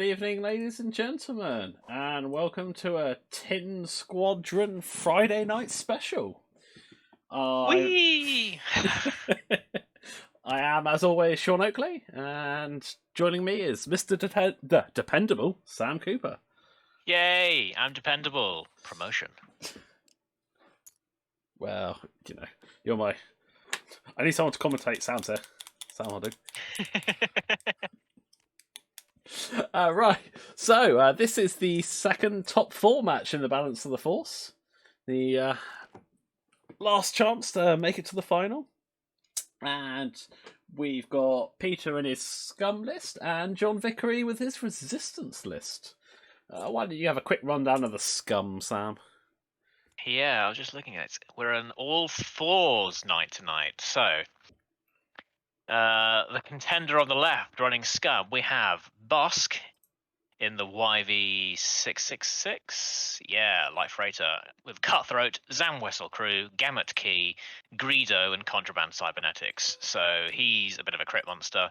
evening, ladies and gentlemen, and welcome to a Tin Squadron Friday night special. Whee! I am, as always, Sean Oakley, and joining me is Mr. Dependable, Sam Cooper. Yay! I'm dependable. Promotion. Well, you know, you're my... I need someone to commentate. Sam's here. Sam will do. Right, so this is the second top 4 match in the Balance of the Force. The last chance to make it to the final. And we've got Peter in his Scum list and John Vickery with his Resistance list. Why don't you have a quick rundown of the Scum, Sam? Yeah, I was just looking at it. We're an all fours night tonight. So, the contender on the left running Scum, we have Bosk in the YV666. Yeah, Light Freighter. With Cutthroat, Zamwhistle crew, Gamut Key, Greedo, and Contraband Cybernetics. So he's a bit of a crit monster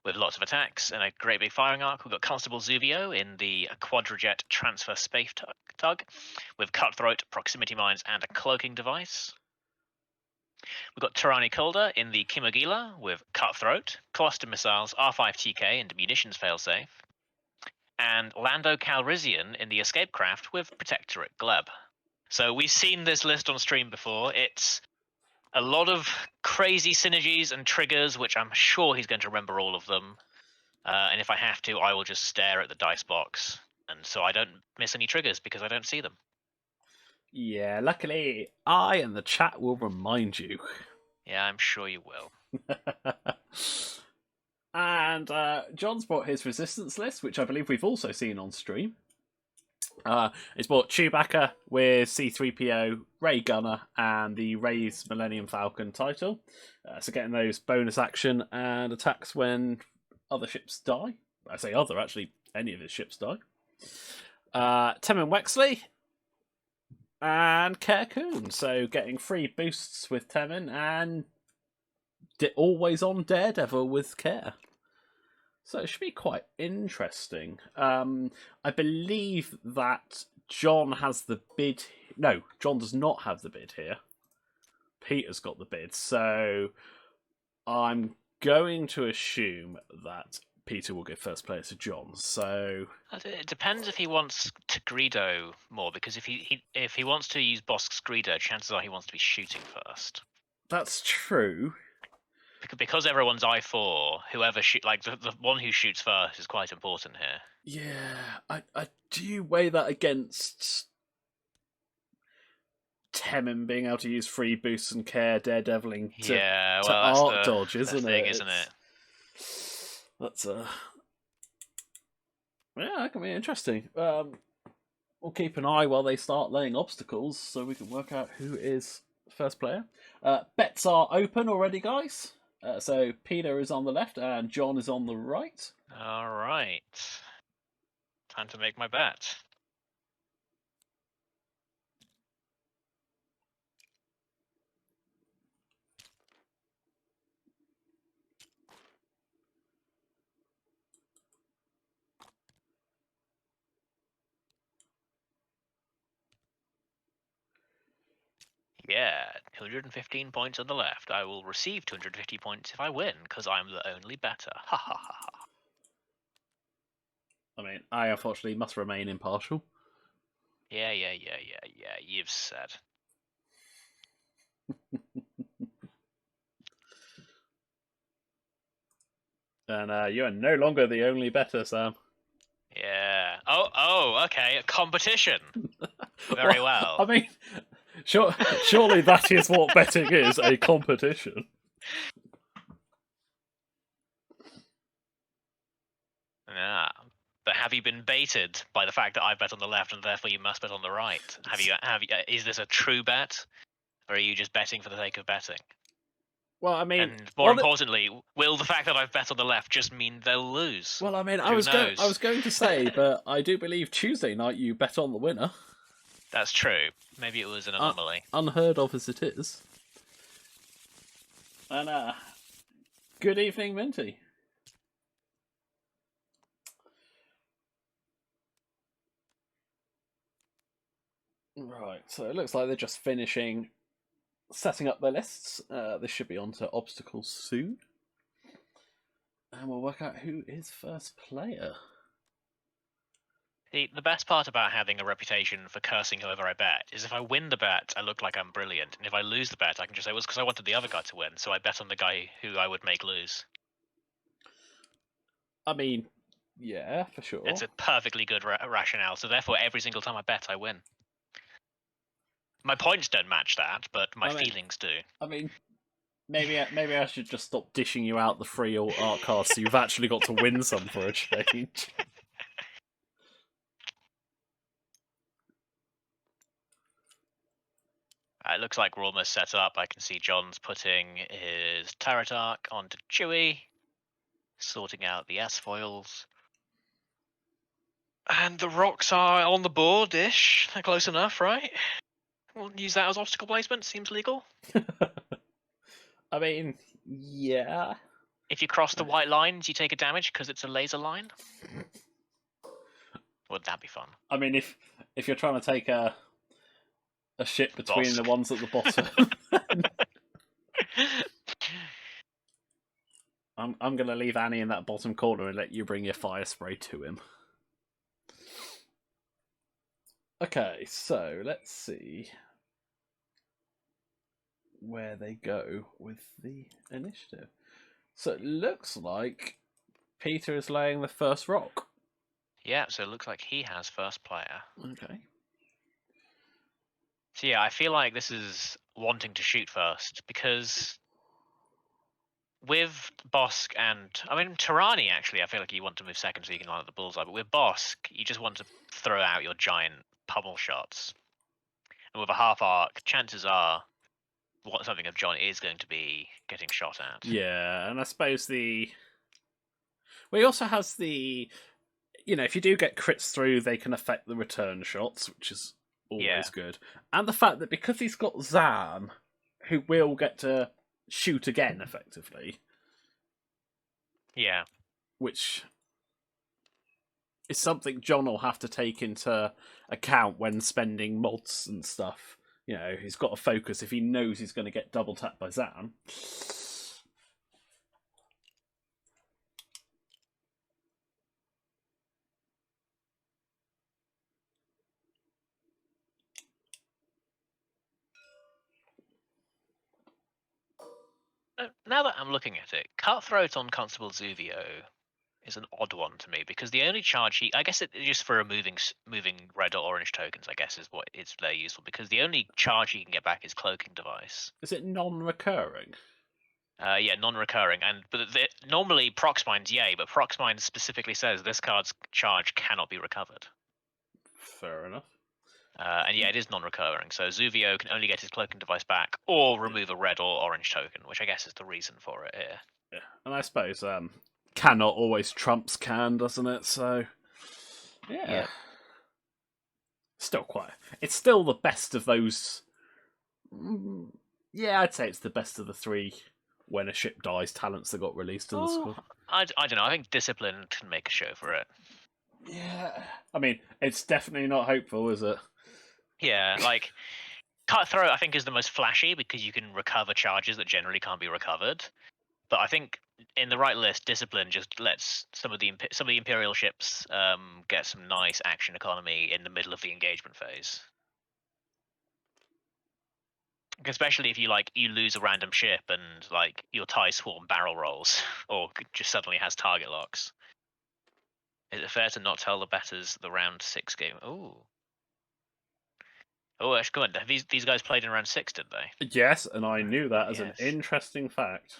with lots of attacks and a great big firing arc. We've got Constable Zuvio in the Quadrajet Transfer Space Tug with Cutthroat, Proximity Mines, and a Cloaking Device. We've got Tirani Kulda in the Kimagila with Cutthroat, Cluster Missiles, R5TK, and Munitions Failsafe. And Lando Calrissian in the Escape Craft with Protectorate Gleb. So we've seen this list on stream before. It's a lot of crazy synergies and triggers, which I'm sure he's going to remember all of them. And if I have to, I will just stare at the dice box, and so I don't miss any triggers because I don't see them. Yeah, luckily I and the chat will remind you. Yeah, I'm sure you will. And John's brought his Resistance list, which I believe we've also seen on stream. He's brought Chewbacca with C-3PO, Ray Gunner, and the Ray's Millennium Falcon title. So getting those bonus action and attacks when other ships die. I say other, actually, any of his ships die. Temin Wexley and Care Coon. So getting free boosts with Temin and always on Daredevil with Care. So it should be quite interesting. I believe that John has the bid. No, John does not have the bid here. Peter's got the bid. So I'm going to assume that Peter will give first player to John. So it depends if he wants to Greedo more, because if he wants to use Bosk's Greedo, chances are he wants to be shooting first. That's true. Because everyone's I4, whoever the one who shoots first is quite important here. Yeah, I do weigh that against Temin being able to use free boosts and Care Daredeviling to art dodge, isn't it? That's yeah, that can be interesting. We'll keep an eye while they start laying obstacles so we can work out who is first player. Bets are open already, guys. So Peter is on the left and John is on the right. All right. Time to make my bet. Yeah, 215 points on the left. I will receive 250 points if I win, because I'm the only better. Ha ha ha ha. I mean, I unfortunately must remain impartial. Yeah, you've said. And you are no longer the only better, Sam. Yeah. Oh, okay. A competition. Very well. I mean, surely that is what betting is, a competition. Yeah. But have you been baited by the fact that I bet on the left and therefore you must bet on the right? Is this a true bet, or are you just betting for the sake of betting? Well, I mean, and more importantly, will the fact that I've bet on the left just mean they'll lose? Well, I mean, I was going to say, but I do believe Tuesday night you bet on the winner. That's true. Maybe it was an anomaly. Unheard of as it is. And good evening, Minty. Right, so it looks like they're just finishing setting up their lists. This should be onto obstacles soon. And we'll work out who is first player. The best part about having a reputation for cursing whoever I bet is if I win the bet, I look like I'm brilliant, and if I lose the bet, I can just say, well, it's because I wanted the other guy to win, so I bet on the guy who I would make lose. I mean, yeah, for sure. It's a perfectly good rationale, so therefore every single time I bet, I win. My points don't match that, but my feelings do. I mean, maybe I should just stop dishing you out the free art cards so you've actually got to win some for a change. It looks like we're almost set up. I can see John's putting his turret arc onto Chewie, sorting out the S-foils. And the rocks are on the board-ish. They're close enough, right? We'll use that as obstacle placement. Seems legal. I mean, yeah. If you cross the white lines, you take a damage because it's a laser line. Would that be fun? I mean, if you're trying to take a ship between the ones at the bottom, I'm going to leave Annie in that bottom corner and let you bring your fire spray to him. Okay, so let's see where they go with the initiative. So it looks like Peter is laying the first rock. Yeah, so it looks like he has first player. Okay. So yeah, I feel like this is wanting to shoot first, because with Bosk and, I mean, Tirani, actually, I feel like you want to move second so you can line up the bullseye, but with Bosk, you just want to throw out your giant pummel shots. And with a half arc, chances are something of John is going to be getting shot at. Yeah, and I suppose he also has the, if you do get crits through, they can affect the return shots, which is always good. And the fact that because he's got Zam, who will get to shoot again, effectively. Yeah. Which is something John will have to take into account when spending mods and stuff. He's got to focus if he knows he's going to get double tapped by Zam. Now that I'm looking at it, Cutthroat on Constable Zuvio is an odd one to me, because the only charge I guess it just for moving red or orange tokens, I guess, is what it's very useful, because the only charge he can get back is Cloaking Device. Is it non-recurring? Yeah, non-recurring, but normally Proxmine's yay, but Proxmine specifically says this card's charge cannot be recovered. Fair enough. And yeah, it is non-recurring, so Zuvio can only get his Cloaking Device back, or remove a red or orange token, which I guess is the reason for it here. Yeah, and I suppose cannot always trumps can, doesn't it? So, yeah. It's still the best of those. Yeah, I'd say it's the best of the three when a ship dies talents that got released in the squad. I don't know. I think Discipline can make a show for it. Yeah. I mean, it's definitely not hopeful, is it? Yeah, like Cutthroat, I think, is the most flashy because you can recover charges that generally can't be recovered. But I think in the right list, Discipline just lets some of the Imperial ships get some nice action economy in the middle of the engagement phase. Especially if you lose a random ship and your TIE swarm barrel rolls or just suddenly has target locks. Is it fair to not tell the betters the round 6 game? Oh, actually, come on. Have these guys played in round 6, did they? Yes, and I knew that as an interesting fact.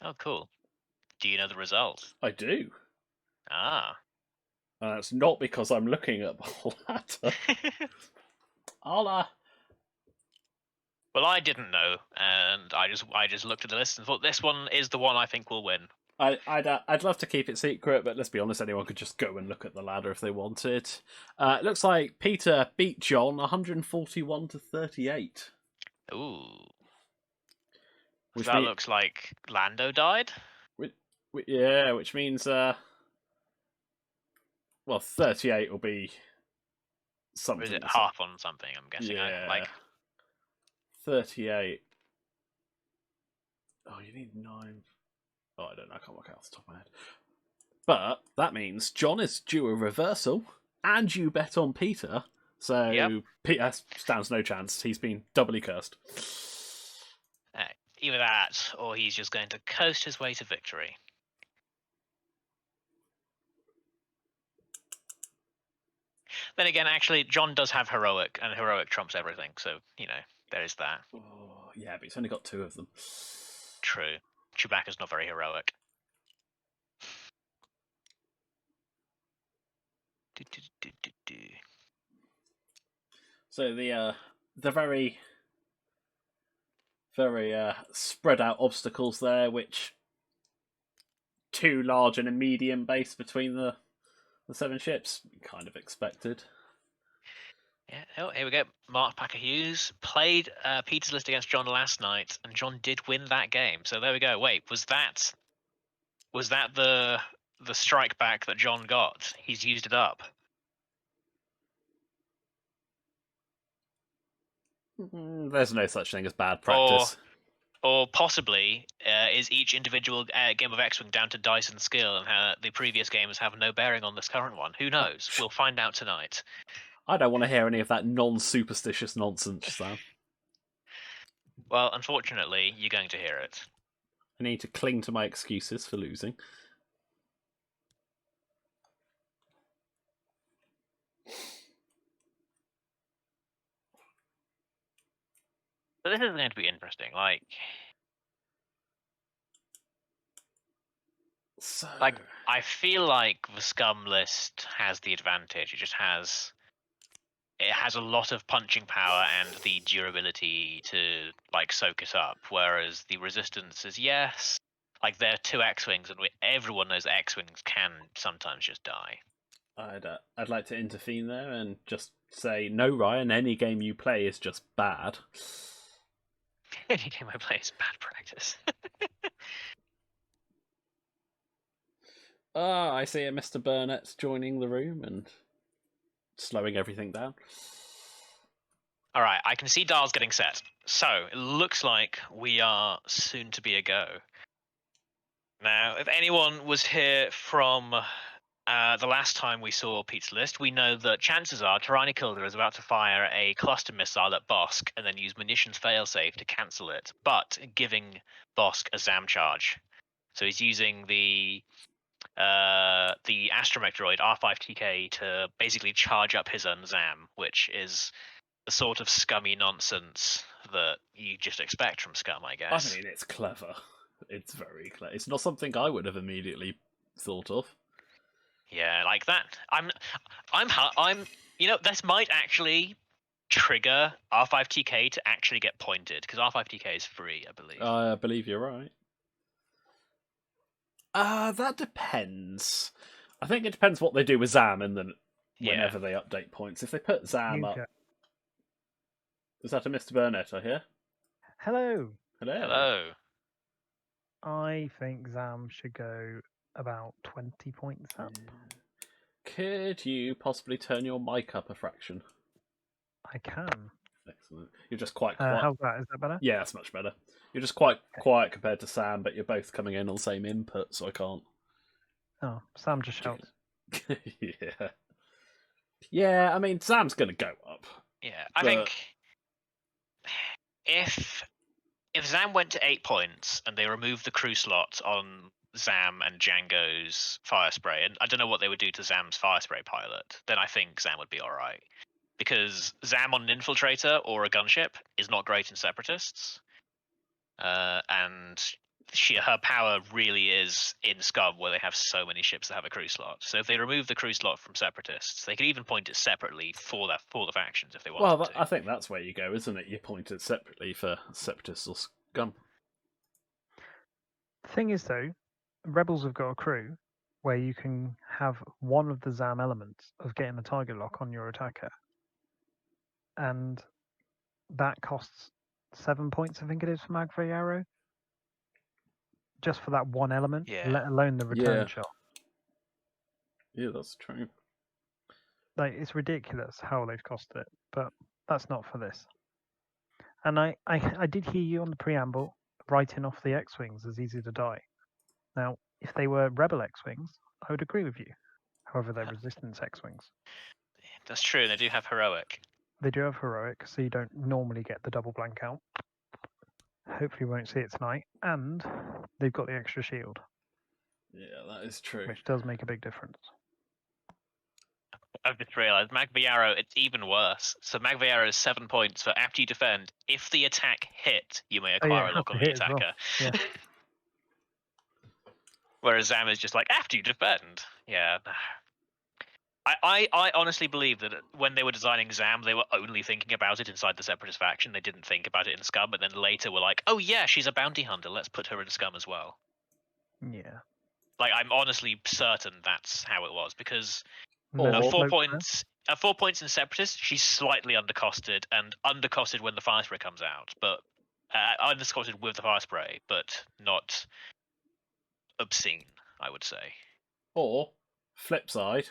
Oh, cool. Do you know the result? I do. Ah. And it's not because I'm looking at the ladder. Well, I didn't know, and I just looked at the list and thought this one is the one I think will win. I'd love to keep it secret, but let's be honest, anyone could just go and look at the ladder if they wanted. It looks like Peter beat John 141 to 38. Ooh. That looks like Lando died? Yeah, which means 38 will be something. Or is it that's half on something? I'm guessing. Yeah. Like 38. Oh, you need 9. Oh, I don't know. I can't work out off the top of my head. But that means John is due a reversal, and you bet on Peter. So Yep. Peter stands no chance. He's been doubly cursed. either that, or he's just going to coast his way to victory. Then again, actually, John does have heroic, and heroic trumps everything. So there is that. Oh, yeah, but he's only got 2 of them. True. Chewbacca's not very heroic. So the very spread out obstacles there, which 2 large and a medium base between the 7 ships, kind of expected. Yeah. Oh, here we go. Mark Packer Hughes played Peter's list against John last night, and John did win that game. So there we go. Wait, was that the strike back that John got? He's used it up. There's no such thing as bad practice. Or possibly is each individual game of X-Wing down to dice and skill, and the previous games have no bearing on this current one? Who knows? We'll find out tonight. I don't want to hear any of that non-superstitious nonsense, Sam. Well, unfortunately, you're going to hear it. I need to cling to my excuses for losing. So this is going to be interesting. Like I feel like the Scum list has the advantage. It has a lot of punching power and the durability to soak it up, whereas the Resistance is like they're 2 X-Wings, and everyone knows that X-Wings can sometimes just die. I'd like to intervene there and just say, no, Ryan, any game you play is just bad. Any game I play is bad practice. I see a Mr. Burnett's joining the room and slowing everything down. All right, I can see dials getting set. So it looks like we are soon to be a go. Now, if anyone was here from the last time we saw Pete's list, we know that chances are Tyranny Kilder is about to fire a cluster missile at Bosk and then use munitions failsafe to cancel it, but giving Bosk a ZAM charge. So he's using the astromech droid R5TK to basically charge up his own ZAM, which is the sort of scummy nonsense that you just expect from Scum, I guess. I mean, it's clever. It's very clever. It's not something I would have immediately thought of. Yeah, like that. This might actually trigger R5TK to actually get pointed, because R5TK is free, I believe. I believe you're right. That depends. I think it depends what they do with ZAM and then whenever they update points. If they put ZAM up... Is that a Mr. Burnett, I hear? Hello. Hello. I think ZAM should go about 20 points up. Could you possibly turn your mic up a fraction? I can. Excellent. You're just quite quiet. How's that? Is that better? Yeah, that's much better. You're just quite quiet compared to Sam, but you're both coming in on the same input, so I can't. Oh, Sam just shouts. Yeah. Yeah, I mean, Sam's going to go up. Yeah, I think if ZAM went to 8 points and they removed the crew slot on ZAM and Django's fire spray, and I don't know what they would do to ZAM's fire spray pilot, then I think ZAM would be alright. Because ZAM on an infiltrator or a gunship is not great in separatists. And her power really is in Scum, where they have so many ships that have a crew slot. So if they remove the crew slot from separatists, they could even point it separately for the factions if they wanted to. Well, I think that's where you go, isn't it? You point it separately for separatists or Scum. The thing is, though, Rebels have got a crew where you can have one of the ZAM elements of getting a target lock on your attacker. And that costs 7 points, I think it is, for Mag 3 Arrow. Just for that one element, let alone the return shot. Yeah, that's true. Like, it's ridiculous how they've cost it, but that's not for this. And I did hear you on the preamble writing off the X-Wings as easy to die. Now, if they were Rebel X-Wings, I would agree with you. However, they're Resistance X-Wings. That's true. They do have heroic. They do have heroic, so you don't normally get the double blank out. Hopefully, we won't see it tonight. And they've got the extra shield, Yeah, that is true. which does make a big difference. I've just realised Magviaro, it's even worse. So Magviaro is 7 points for after you defend. If the attack hit, you may acquire a it lock has on to the hit as well. attacker. Yeah. Whereas Zam is just like, after you defend. Yeah. I honestly believe that when they were designing Zam, they were only thinking about it inside the Separatist faction. They didn't think about it in Scum, but then later were like, oh yeah, she's a bounty hunter. Let's put her in Scum as well. Yeah. Like, I'm honestly certain that's how it was, because Or- at No 4 smoke there. points, at 4 points in Separatist, she's slightly undercosted, and undercosted when the fire spray comes out, but undercosted with the fire spray, but not obscene, I would say. Or, flip side,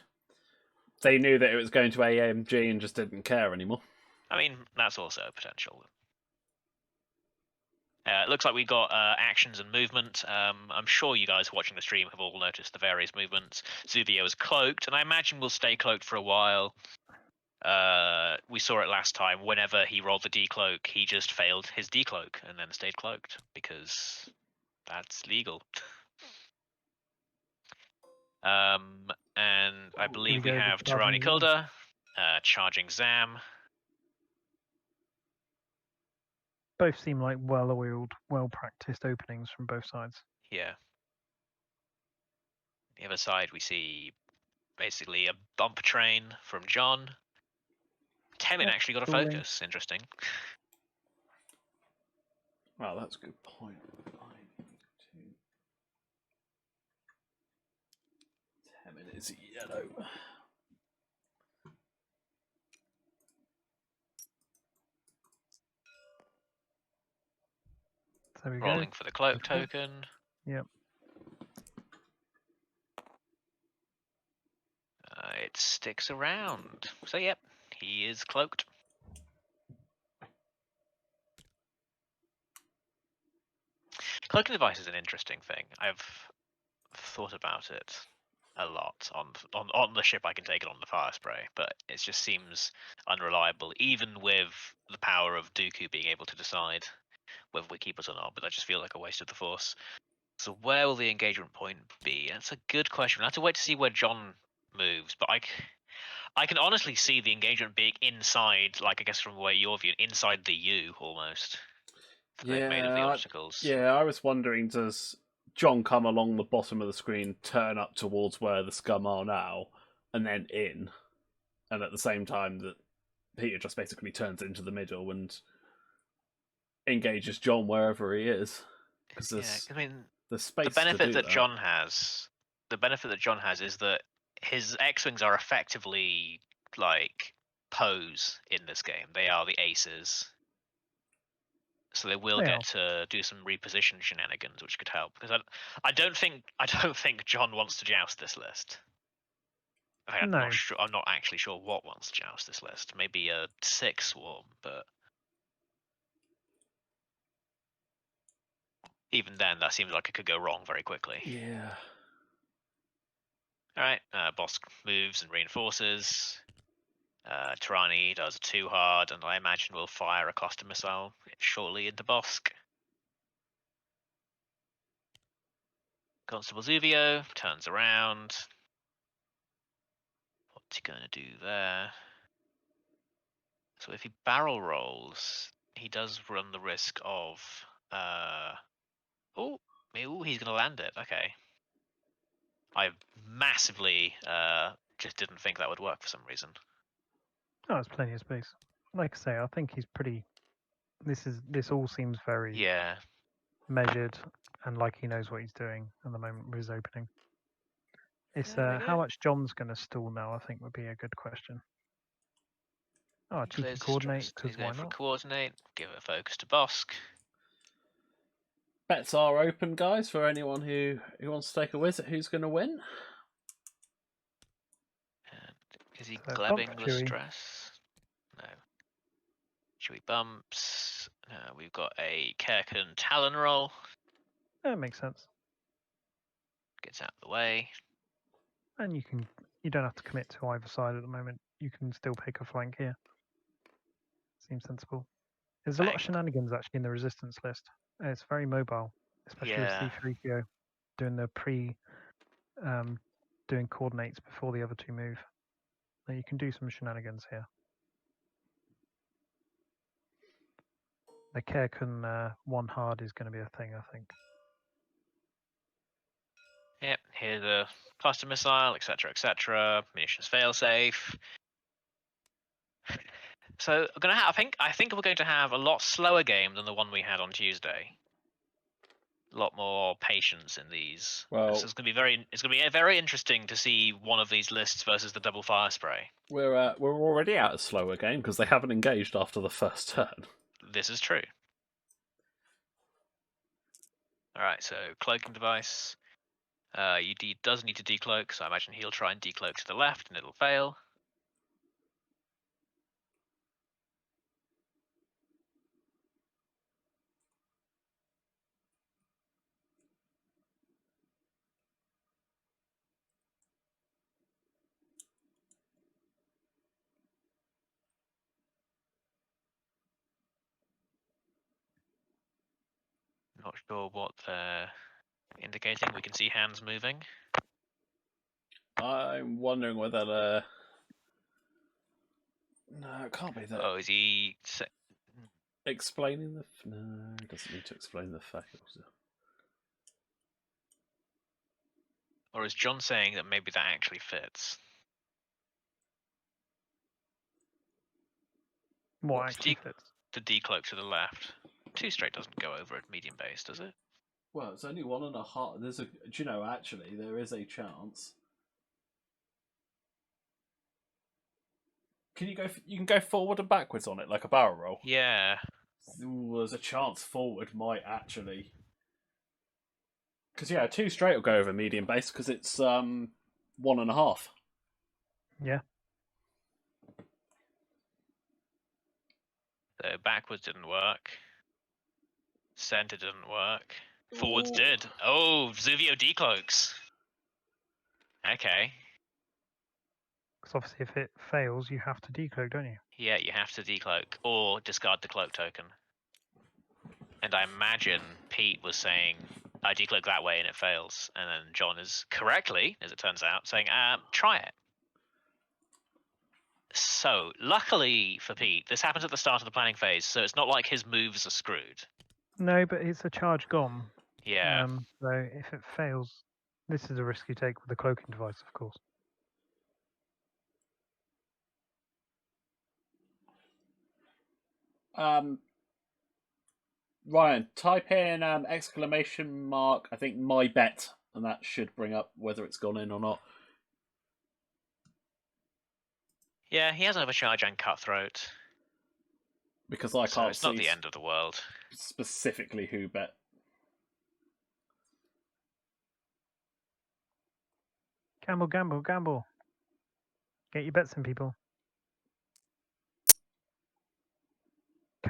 they knew that it was going to AMG and just didn't care anymore. I mean, that's also a potential. It looks like we got actions and movement. I'm sure you guys watching the stream have all noticed the various movements. Zuvio is cloaked, and I imagine will stay cloaked for a while. We saw it last time. Whenever he rolled the decloak, he just failed his decloak and then stayed cloaked because that's legal. And I believe we go with have charging Tirani Zam. Kulda charging Zam. Both seem like well-oiled, well-practiced openings from both sides. Yeah. The other side, we see basically a bumper train from John. Temin Yep, actually got a stalling. focus. Interesting. Well, that's a good point. 10 minutes yellow. There we Rolling go. for the cloak Cool. token. Yep. It sticks around. So, yep, he is cloaked. Cloaking device is an interesting thing. I've thought about it a lot on the ship. I can take it on the fire spray, but it just seems unreliable, even with the power of Dooku being able to decide whether we keep it or not. But I just feel like a waste of the Force. So where will the engagement point be? That's a good question. I have to wait to see where John moves, but I can honestly see the engagement being inside, like I guess from where your view, inside the U almost. They've made of the obstacles. Yeah, I was wondering, does John come along the bottom of the screen, turn up towards where the Scum are now, and then in, and at the same time that Peter just basically turns into the middle and engages John wherever he is? Because I mean, the space. the benefit to do that John has, is that his X-wings are effectively like pose in this game. They are the aces, so they will They get are. to do some reposition shenanigans, which could help. Because I don't think John wants to joust this list. I'm No. not sure. I'm not actually sure what wants to joust this list. Maybe a 6 swarm, but even then, that seems like it could go wrong very quickly. Yeah. All right, Bosk moves and reinforces. Tirani does a 2 hard, and I imagine will fire a cluster missile shortly into Bosk. Constable Zuvio turns around. What's he going to do there? So if he barrel rolls, he does run the risk of... oh, he's going to land it. Okay. I massively just didn't think that would work for some reason. Oh, there's plenty of space. Like I say, I think he's pretty. This all seems very Yeah. measured and like he knows what he's doing at the moment with his opening. It's There we how go. much John's going to stall now. I think would be a good question. Oh, He cheeky clears his coordinate trust. because He's why going for not? coordinate. Give it a focus to Bosk. Bets are open, guys, for anyone who wants to take a whiz at who's going to win. And Is he So glebbing bump the Chewie. stress? No. Chewie bumps. We've got a Kirkin Talon roll. That makes sense. Gets out of the way. And you don't have to commit to either side at the moment. You can still pick a flank here. Seems sensible. There's a lot of Bang. shenanigans actually in the resistance list. It's very mobile, especially Yeah. with C3PO doing the doing coordinates before the other two move. So you can do some shenanigans here. The Kirkin one hard is going to be a thing, I think. Yep, here's a cluster missile, etc., munitions failsafe. So we're gonna have, I think we're going to have a lot slower game than the one we had on Tuesday. A lot more patience in these. Well, It's gonna be very interesting to see one of these lists versus the double fire spray. we're already out of slower game because they haven't engaged after the first turn. This is true. All right, so cloaking device. Does need to decloak, so I imagine he'll try and decloak to the left, and it'll fail. Not sure what they're indicating. We can see hands moving. I'm wondering whether no, it can't be that. Oh, is he Explaining the no, it doesn't need to explain the fails. or is John saying that maybe that actually fits? What What's actually fits? The decloak to the left. 2 straight doesn't go over at medium base, does it? Well, it's only 1.5. There's a. Do you know? Actually, there is a chance. Can you go? You can go forward and backwards on it like a barrel roll. Yeah. Ooh, there's a chance forward might actually. Because yeah, 2 straight will go over medium base because it's 1.5. Yeah. So backwards didn't work. Center didn't work. Forwards did. Oh, Zuvio decloaks. Okay. Because obviously if it fails, you have to decloak, don't you? Yeah, you have to decloak or discard the cloak token. And I imagine Pete was saying, I decloak that way and it fails. And then John is correctly, as it turns out, saying, try it. So, luckily for Pete, this happens at the start of the planning phase, so it's not like his moves are screwed. No, but it's a charge gone. Yeah. So if it fails, this is a risk you take with the cloaking device, of course. Ryan, type in exclamation mark. I think my bet, and that should bring up whether it's gone in or not. Yeah, he has another charge and cutthroat. Because I So can't it's not see the end of the world. specifically who bet. Gamble, gamble, gamble. Get your bets in, people.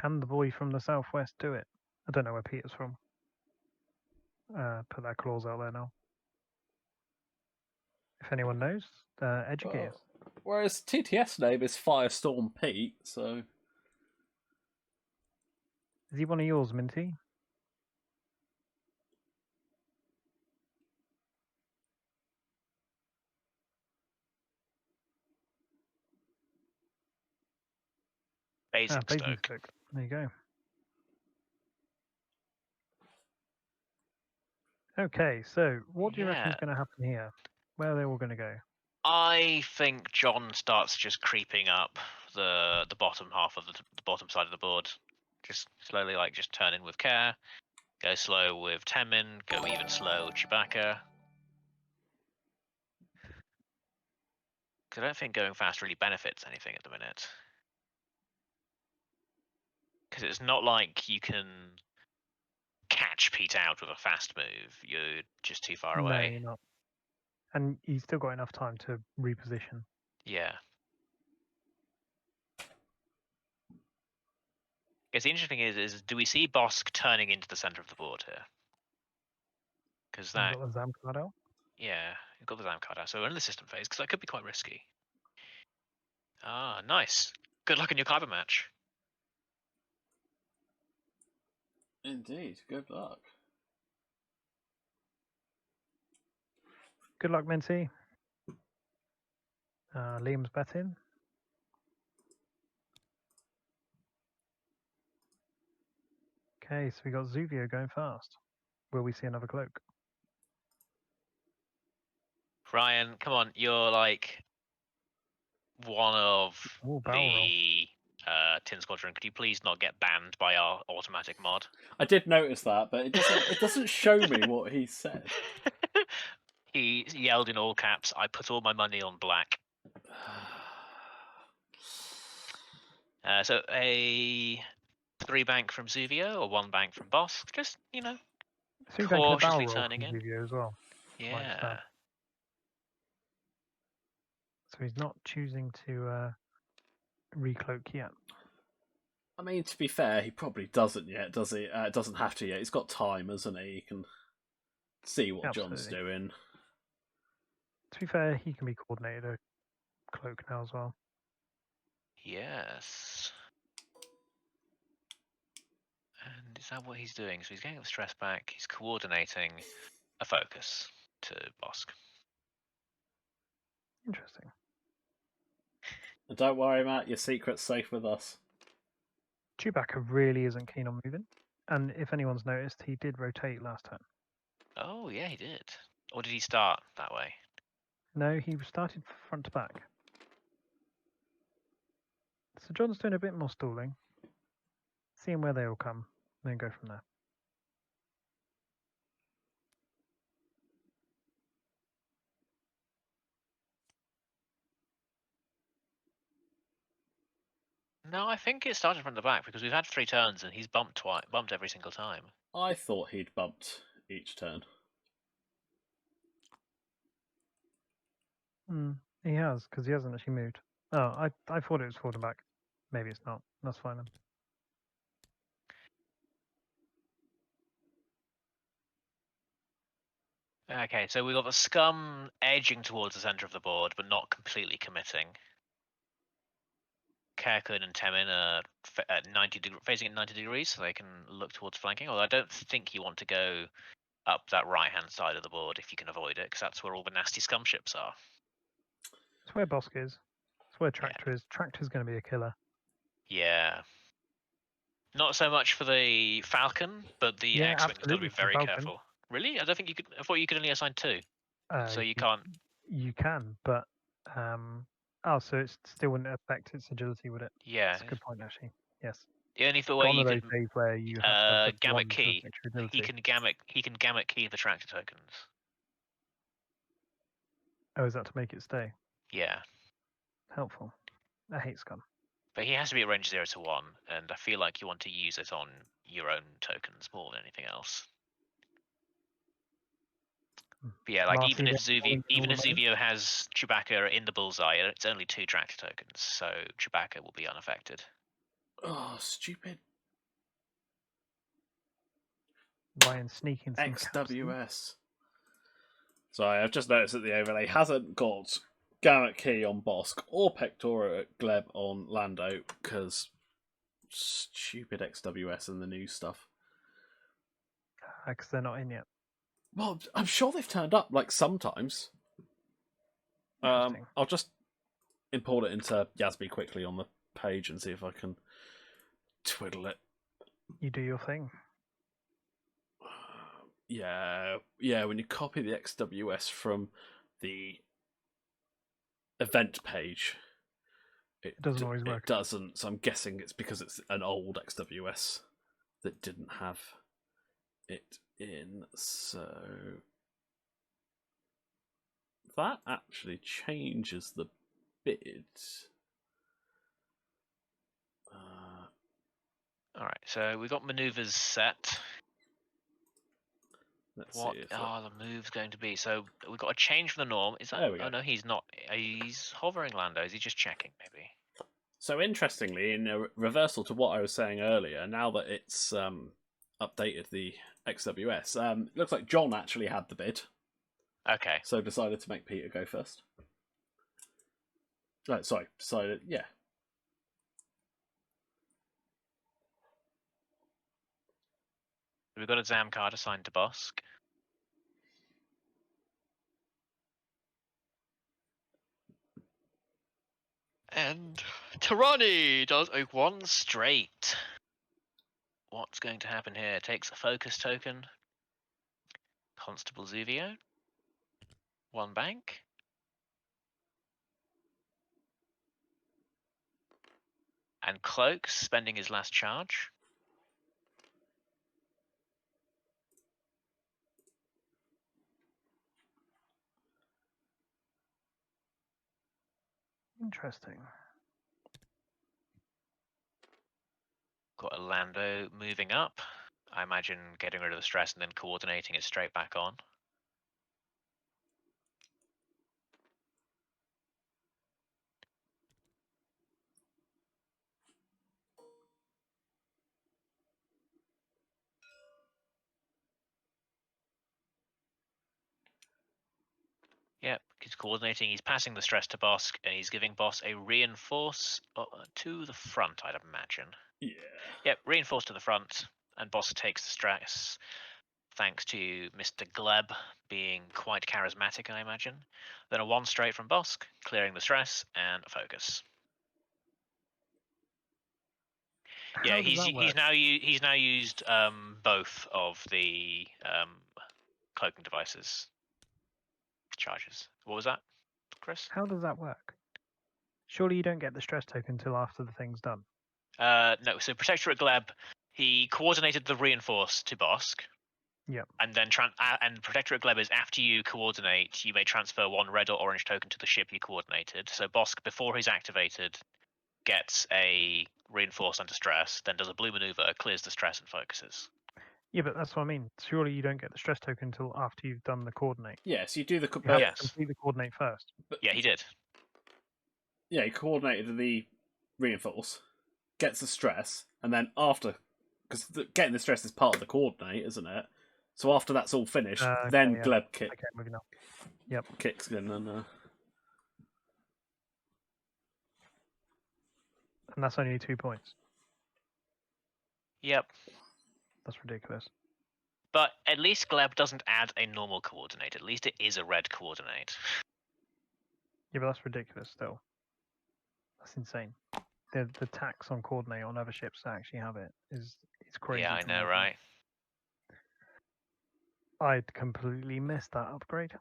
Can the boy from the southwest do it? I don't know where Peter's from. Put that clause out there now. If anyone knows, educate us. Whereas TTS name is Firestorm Pete, so Is he one of yours, Minty? Basingstoke. Basingstoke. There you go. Okay, so what do you reckon is going to happen here? Where are they all going to go? I think John starts just creeping up the bottom half of the bottom side of the board. Just slowly, like, just turn in with care. Go slow with Temin. Go even slow with Chewbacca. Because I don't think going fast really benefits anything at the minute. Because it's not like you can catch Pete out with a fast move. You're just too far away. No, you're not. And he's still got enough time to reposition. Yeah. Because the interesting thing is do we see Bosk turning into the center of the board here? Because You've that, got the Zam card out. yeah, you've got the Zam card out, so we're in the system phase, because that could be quite risky. Ah, nice. Good luck in your Kyber match. Indeed, good luck. Good luck, Minty. Liam's betting. Okay, so we got Zuvio going fast. Will we see another cloak? Ryan, come on, you're like one of Ooh, barrel roll. the Tin Squadron. Could you please not get banned by our automatic mod? I did notice that, but it doesn't show me what he said. He yelled in all caps, "I put all my money on black." So a 3 bank from Zuvio or 1 bank from Bosk. Just, So you bank a barrel cautiously roll turning from in. Zuvio as well. Yeah. stab. So he's not choosing to recloak yet. I mean, to be fair, he probably doesn't yet, does he? Doesn't have to yet. He's got time, hasn't he? He can see what John's Absolutely. doing. To be fair, he can be coordinated a cloak now as well. Yes. And is that what he's doing? So he's getting the stress back. He's coordinating a focus to Bosk. Interesting. And don't worry, Matt, your secret's safe with us. Chewbacca really isn't keen on moving. And if anyone's noticed, he did rotate last turn. Oh, yeah, he did. Or did he start that way? No, he started front to back. So John's doing a bit more stalling. Seeing where they all come, and then go from there. No, I think it started from the back because we've had 3 turns and he's bumped every single time. I thought he'd bumped each turn. He has, because he hasn't actually moved. Oh, I thought it was forward and back. Maybe it's not. That's fine then. Okay, so we've got the Scum edging towards the center of the board, but not completely committing. Kerkun and Temin are facing at 90 degrees, so they can look towards flanking. Although I don't think you want to go up that right-hand side of the board if you can avoid it, because that's where all the nasty Scum ships are. It's where Bosk is. It's where Tractor is. Tractor's going to be a killer. Yeah. Not so much for the Falcon, but the Yeah, X-Wing's got to be absolutely for the very Falcon. careful. Really? I don't think you could. I thought you could only assign 2. So you You- can't. You can, but so it still wouldn't affect its agility, would it? Yeah. That's a good point, actually. Yes. The only way Gone you are those could days where you have to have just gamut one key. for extra agility. He can gamut key the tractor tokens. Oh, is that to make it stay? Yeah. Helpful. I hate Scum. But he has to be at range 0 to 1, and I feel like you want to use it on your own tokens more than anything else. But yeah, like Marty, even if then, Zuvio has Chewbacca in the bullseye, it's only 2 tractor tokens, so Chewbacca will be unaffected. Oh, stupid Ryan sneaking some XWS. Sorry, I've just noticed that the overlay hasn't got Gamut Key on Bosk or Pectora Gleb on Lando because stupid XWS and the new stuff. Because they're not in yet. Well, I'm sure they've turned up like sometimes. I'll just import it into Yasby quickly on the page and see if I can twiddle it. You do your thing. Yeah. When you copy the XWS from the event page, it doesn't always work. It doesn't. So I'm guessing it's because it's an old XWS that didn't have it in. So that actually changes the bid. All right, so we've got maneuvers set. What are the moves going to be? So we've got a change from the norm. Is that? There we go. Oh no, he's not. He's hovering Lando. Is he just checking? Maybe. So interestingly, in a reversal to what I was saying earlier, now that it's updated the XWS, looks like John actually had the bid, Okay. so decided to make Peter go first. Decided, yeah. We've got a Zam card assigned to Bosk. And Tarani does a 1 straight. What's going to happen here? Takes a focus token. Constable Zuvio. 1 bank. And Cloaks, spending his last charge. Interesting. Got a Lando moving up. I imagine getting rid of the stress and then coordinating it straight back on. Yep, he's coordinating, he's passing the stress to Bosk, and he's giving Boss a reinforce to the front, I'd imagine. Yeah. Yep, reinforce to the front, and Bosk takes the stress, thanks to Mr. Gleb being quite charismatic, I imagine. Then a 1 straight from Bosk, clearing the stress, and a focus. How does that work? He's now used both of the cloaking devices charges. What was that, Chris? How does that work? Surely you don't get the stress token until after the thing's done. No. So Protectorate Gleb, he coordinated the reinforce to Bosk. Yep. And then and Protectorate Gleb is after you coordinate, you may transfer 1 red or orange token to the ship you coordinated. So Bosk, before he's activated, gets a reinforce under stress, then does a blue maneuver, clears the stress and focuses. Yeah, but that's what I mean. Surely you don't get the stress token until after you've done the coordinate. Yeah, so you do the... You have Yes. to complete the coordinate first. Yeah, he did. Yeah, he coordinated the reinforce, gets the stress, and then after... Because getting the stress is part of the coordinate, isn't it? So after that's all finished, then yeah. Gleb Okay, moving on. Yep. kicks in and... And that's only 2 points. Yep. That's ridiculous. But at least Gleb doesn't add a normal coordinate. At least it is a red coordinate. Yeah, but that's ridiculous still. That's insane. The tax on coordinate on other ships that actually have it is crazy. Yeah, I know, right? I'd completely missed that upgrade.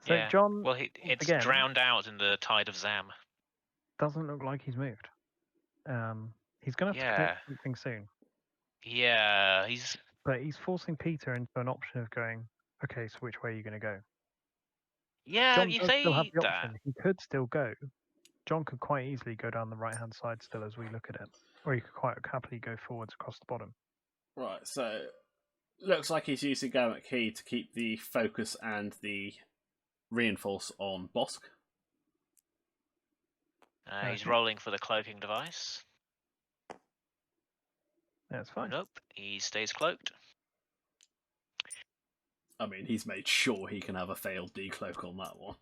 So Yeah. John, Well, it's again, drowned out in the tide of Zam. doesn't look like he's moved. He's going to have to commit something soon. Yeah, But he's forcing Peter into an option of going, okay, so which way are you going to go? Yeah, John you does still have say the that. option. He could still go. John could quite easily go down the right-hand side still as we look at it. Or he could quite happily go forwards across the bottom. Right, so... Looks like he's using Gamut Key to keep the focus and the reinforce on Bosk. He's rolling for the cloaking device. That's fine. Nope, he stays cloaked. I mean, he's made sure he can have a failed decloak on that one.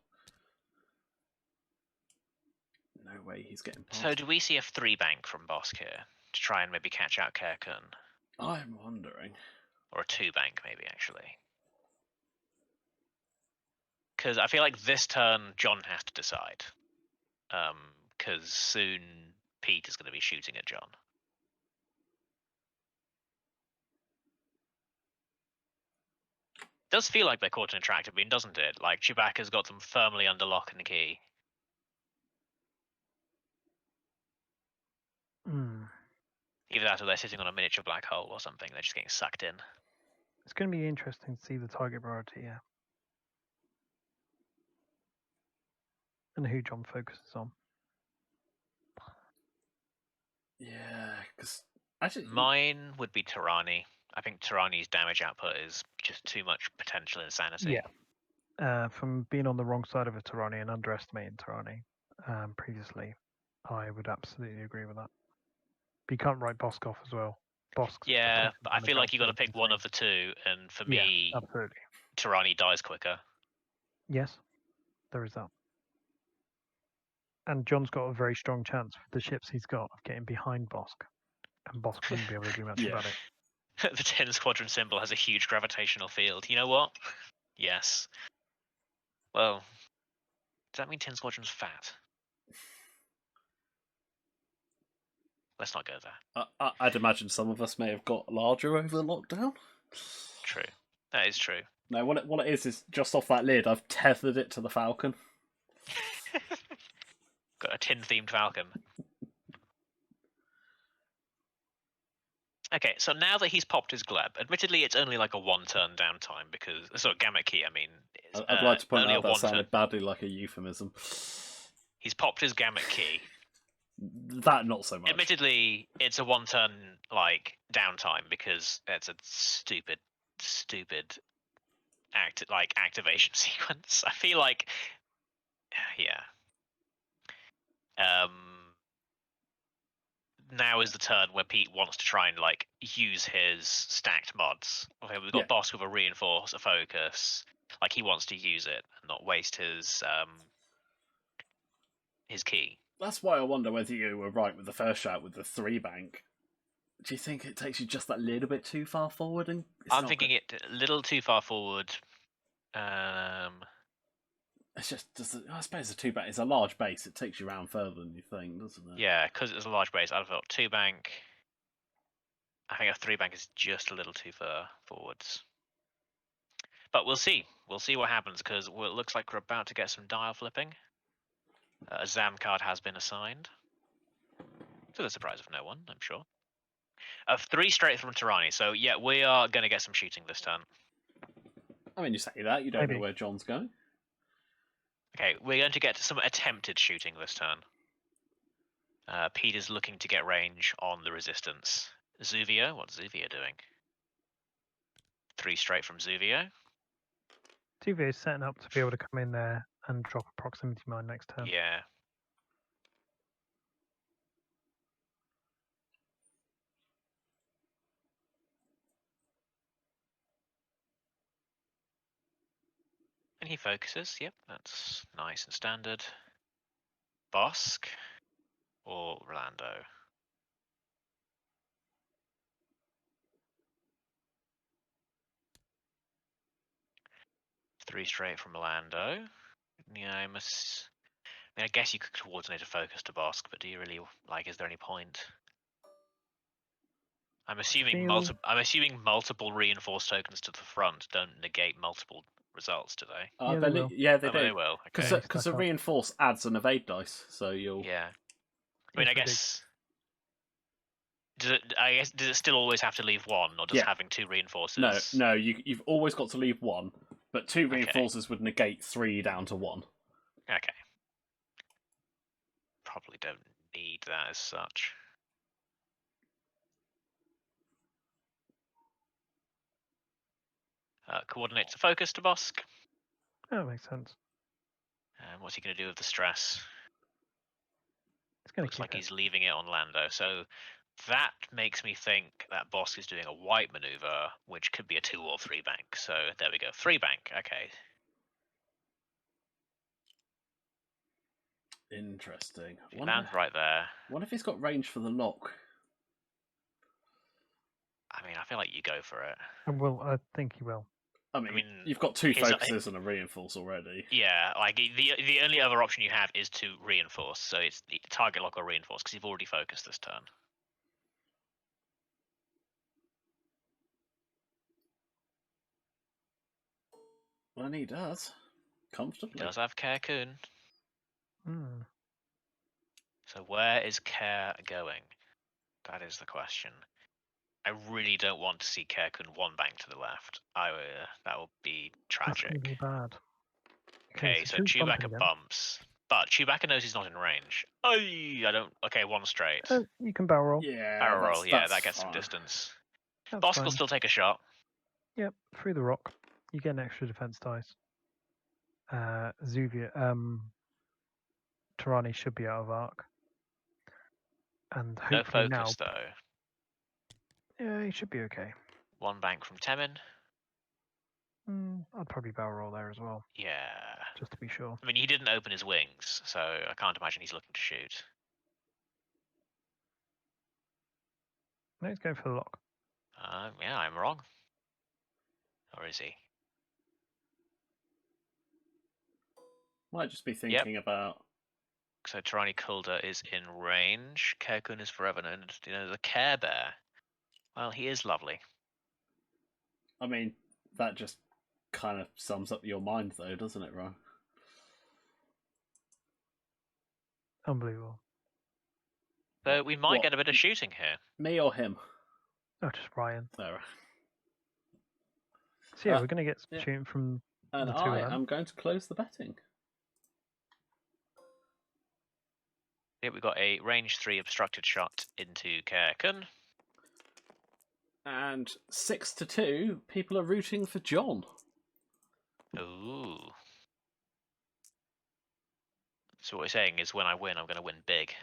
No way he's getting past. So do we see a 3 bank from Bosk here to try and maybe catch out Kerkun? I'm wondering. Or a 2 bank maybe, actually. Because I feel like this turn John has to decide. Because soon Pete is going to be shooting at John. Does feel like they're caught in a tractor beam, doesn't it? Like Chewbacca's got them firmly under lock and key. Either that or they're sitting on a miniature black hole or something. They're just getting sucked in. It's going to be interesting to see the target priority, yeah. And who John focuses on. Yeah, because actually... Mine would be Tarani. I think Tarani's damage output is just too much potential insanity. Yeah. From being on the wrong side of a Tarani and underestimating Tarani, previously, I would absolutely agree with that. But you can't write Bosk off as well. Bosk's Yeah, protection but I damage feel like you got to output is pick one insane. of the two, and for Yeah, me, absolutely. Tirani dies quicker. Yes, there is that. And John's got a very strong chance with the ships he's got of getting behind Bosk, and Bosk wouldn't be able to do much Yeah. about it. The 10 squadron symbol has a huge gravitational field. You know what? Yes. Well, does that mean 10 squadron's fat? Let's not go there. I'd imagine some of us may have got larger over the lockdown. True. That is true. No, what it is just off that lid, I've tethered it to the Falcon. Got a tin-themed Falcon. Okay, so now that he's popped his Gleb, admittedly it's only like a one-turn downtime because... Sorry, Gamut Key, I mean. I'd like to point only out a that one-turn. sounded badly like a euphemism. He's popped his Gamut Key. That not so much. Admittedly, it's a one-turn like downtime because it's a stupid activation sequence. I feel like, yeah. Now is the turn where Pete wants to try and like use his stacked mods. Okay, we've got Bosk with a reinforce, a focus. Like he wants to use it and not waste his key. That's why I wonder whether you were right with the first shot with the 3-bank. Do you think it takes you just that little bit too far forward? And I'm thinking it a little too far forward. It's just, I suppose a 2-bank is a large base. It takes you around further than you think, doesn't it? Yeah, because it's a large base. I've got 2-bank. I think a 3-bank is just a little too far forwards. But we'll see. We'll see what happens because it looks like we're about to get some dial flipping. A Zam card has been assigned. To the surprise of no one, I'm sure. 3 straight from Tirani. So yeah, we are going to get some shooting this turn. I mean, you say that, you don't know where John's going. Okay, we're going to get some attempted shooting this turn. Pete is looking to get range on the resistance. Zuvio, what's Zuvio doing? 3 straight from Zuvio. Zuvio is setting up to be able to come in there and drop a proximity mine next turn. Yeah. And he focuses, yep, that's nice and standard. Bosk or Rolando? Three straight from Rolando. Yeah, I mean, I guess you could coordinate a focus to Bosk, but do you really is there any point? I'm assuming multiple reinforced tokens to the front don't negate multiple results, do they? Yeah, they will. Yeah, they do. They will. Okay. Because the reinforce adds an evade dice, so you'll. Yeah. I mean, I guess. Does it still always have to leave one, or does having 2 reinforcers? No. You've always got to leave 1, but 2 reinforcers would negate 3 down to 1. Okay. Probably don't need that as such. Coordinates the focus to Bosk. That makes sense. What's he going to do with the stress? Looks like he's leaving it on Lando. So that makes me think that Bosk is doing a white maneuver, which could be a 2 or 3-bank. So there we go. 3-bank. Okay. Interesting. Lands right there. What if he's got range for the lock? I mean, I feel like you go for it. Well, I think he will. I mean you've got 2 focuses and a reinforce already. Yeah, like the only other option you have is to reinforce. So it's the target lock or reinforce because you've already focused this turn. Well, and he does. Comfortably. He does have Care Kun. Mm. So where is Care going? That is the question. I really don't want to see Care Kun 1-bank to the left. That will be tragic. That's going to be bad. Okay, so Chewbacca bumps. But Chewbacca knows he's not in range. I don't... Okay, 1 straight. You can barrel roll. Yeah, barrel roll, yeah, that gets some distance. Bosk will still take a shot. Yep, through the rock. You get an extra defense dice. Zuvio, Tirani should be out of arc. And No hopefully focus, now, though. yeah, he should be okay. 1 bank from Temin. I'd probably barrel roll there as well, Yeah. just to be sure. I mean, he didn't open his wings, so I can't imagine he's looking to shoot. No, he's going for the lock. Yeah, I'm wrong. Or is he? Might just be thinking about. So Tirani Kulda is in range. Kerkun is forever known as, the Care Bear. Well, he is lovely. I mean, that just kind of sums up your mind, though, doesn't it, Ron? Unbelievable. So we might get a bit of shooting here. Me or him? Oh, just Ryan. There. So yeah, we're going to get some shooting from And the two of I them. am going to close the betting. Here we got a range 3 obstructed shot into Kerkun. And 6-2, people are rooting for John. Ooh. So what we're saying is when I win, I'm going to win big.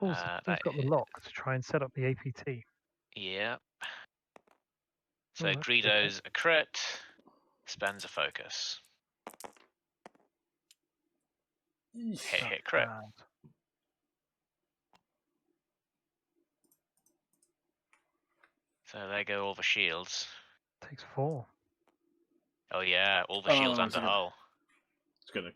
Also, he's got the lock to try and set up the APT. Yeah. So that's Greedo's a crit, spends a focus. Hit crit. Bad. So there go all the shields. Takes 4. Oh yeah, all the shields under hull. It's gonna.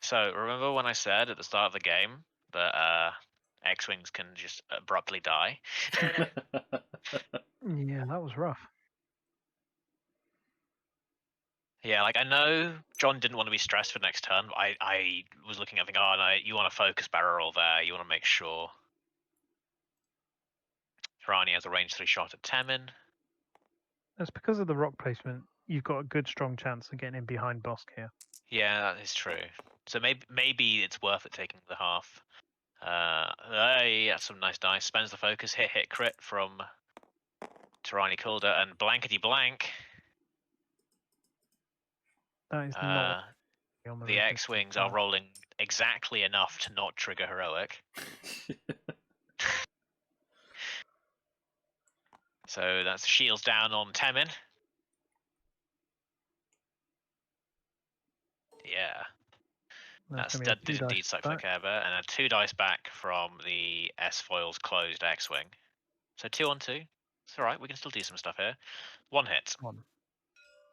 So remember when I said at the start of the game that X-wings can just abruptly die? Yeah, that was rough. Yeah, like I know John didn't want to be stressed for next turn, but I was looking at thinking, oh no, you want to focus barrel roll there, you want to make sure. Tirani has a range 3 shot at Temin. That's because of the rock placement. You've got a good strong chance of getting in behind Bosk here. Yeah, that is true. So maybe it's worth it taking the half. Yeah, some nice dice. Spends the focus, hit crit from Tirani Kulda, and blankety blank. That is not on the X-wings are rolling exactly enough to not trigger heroic. So that's shields down on Temin. Yeah. That did indeed suck for the Care Bear. And a 2 dice back from the S-Foils closed X-Wing. So 2 on 2. It's alright, we can still do some stuff here. 1 hit.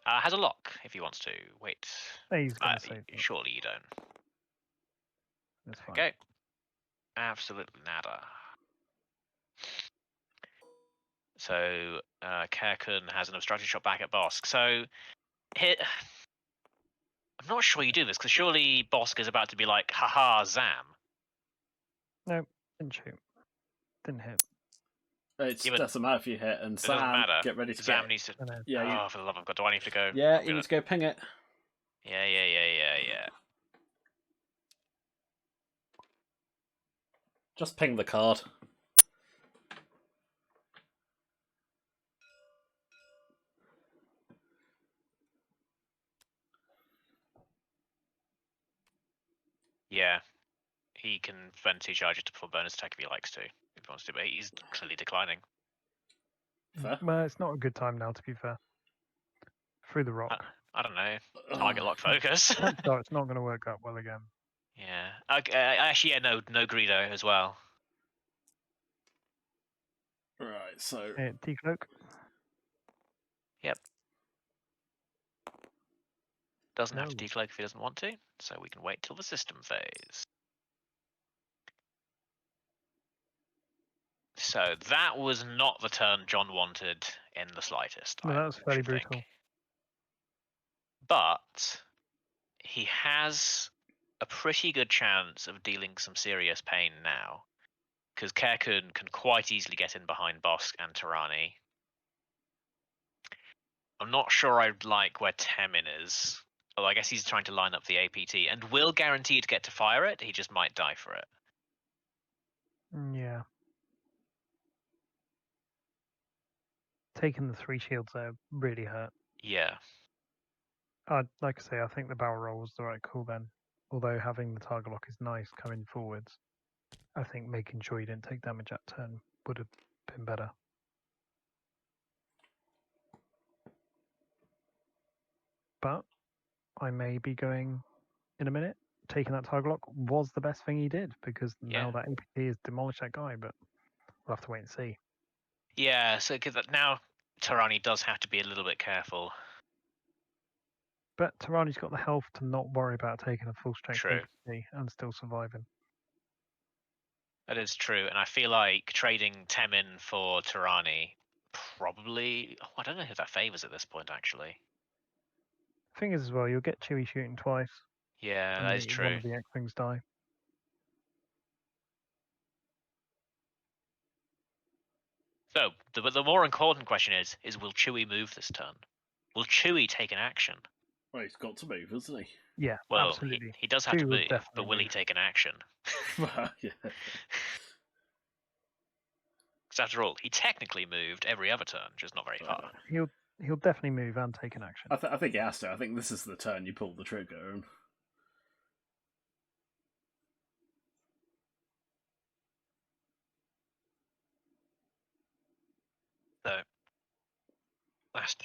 Has a lock if he wants to. Wait. He's gonna save it. Surely you don't. That's fine. Okay. Absolutely nada. So Kerkun has an obstructed shot back at Bosk. So here, I'm not sure you do this because surely Bosk is about to be like, haha, Zam. Nope, didn't shoot. Didn't hit. It doesn't matter if you hit, and Sam, doesn't matter. get ready to Sam needs to. Yeah. For the love of God, do I need to go? Yeah, you need to go ping it. Yeah. Just ping the card. Yeah. He can spend 2 charges to perform bonus attack if he likes to. If he wants to, but he's clearly declining. Fair. Well, it's not a good time now, to be fair. Through the rock. I don't know. Target lock focus. No, it's not going to work out well again. Yeah. Actually, yeah, no Greedo as well. Right, so... Decloak. Yep. Doesn't have to decloak if he doesn't want to, so we can wait till the system phase. So that was not the turn John wanted in the slightest. No, that was fairly brutal. But he has a pretty good chance of dealing some serious pain now, because Kerkun can quite easily get in behind Bosk and Tirani. I'm not sure I'd like where Temin is. Oh, I guess he's trying to line up the APT and will guarantee to get to fire it. He just might die for it. Yeah. Taking the 3 shields there really hurt. Yeah. Like I say, I think the barrel roll was the right call then. Although having the target lock is nice coming forwards, I think making sure you didn't take damage that turn would have been better. But I may be going in a minute. Taking that target lock was the best thing he did because now Yeah. that APT has demolished that guy, but we'll have to wait and see. Yeah, so because now Tarani does have to be a little bit careful. But Tarani's got the health to not worry about taking a full strength True. APT and still surviving. That is true, and I feel like trading Temin for Tarani probably. Oh, I don't know who that favors at this point, actually. Thing is, as well, you'll get Chewie shooting twice, Yeah, and that is one true. of the X-Wings die. So, the more important question is will Chewie move this turn? Will Chewie take an action? Well, he's got to move, hasn't he? Yeah, Well, absolutely. he does have to Chewie will move, definitely but will he move. take an action? Well, yeah. Because after all, he technically moved every other turn, just not very far. He'll definitely move and take an action. I think he has to. I think this is the turn you pull the trigger. And... So,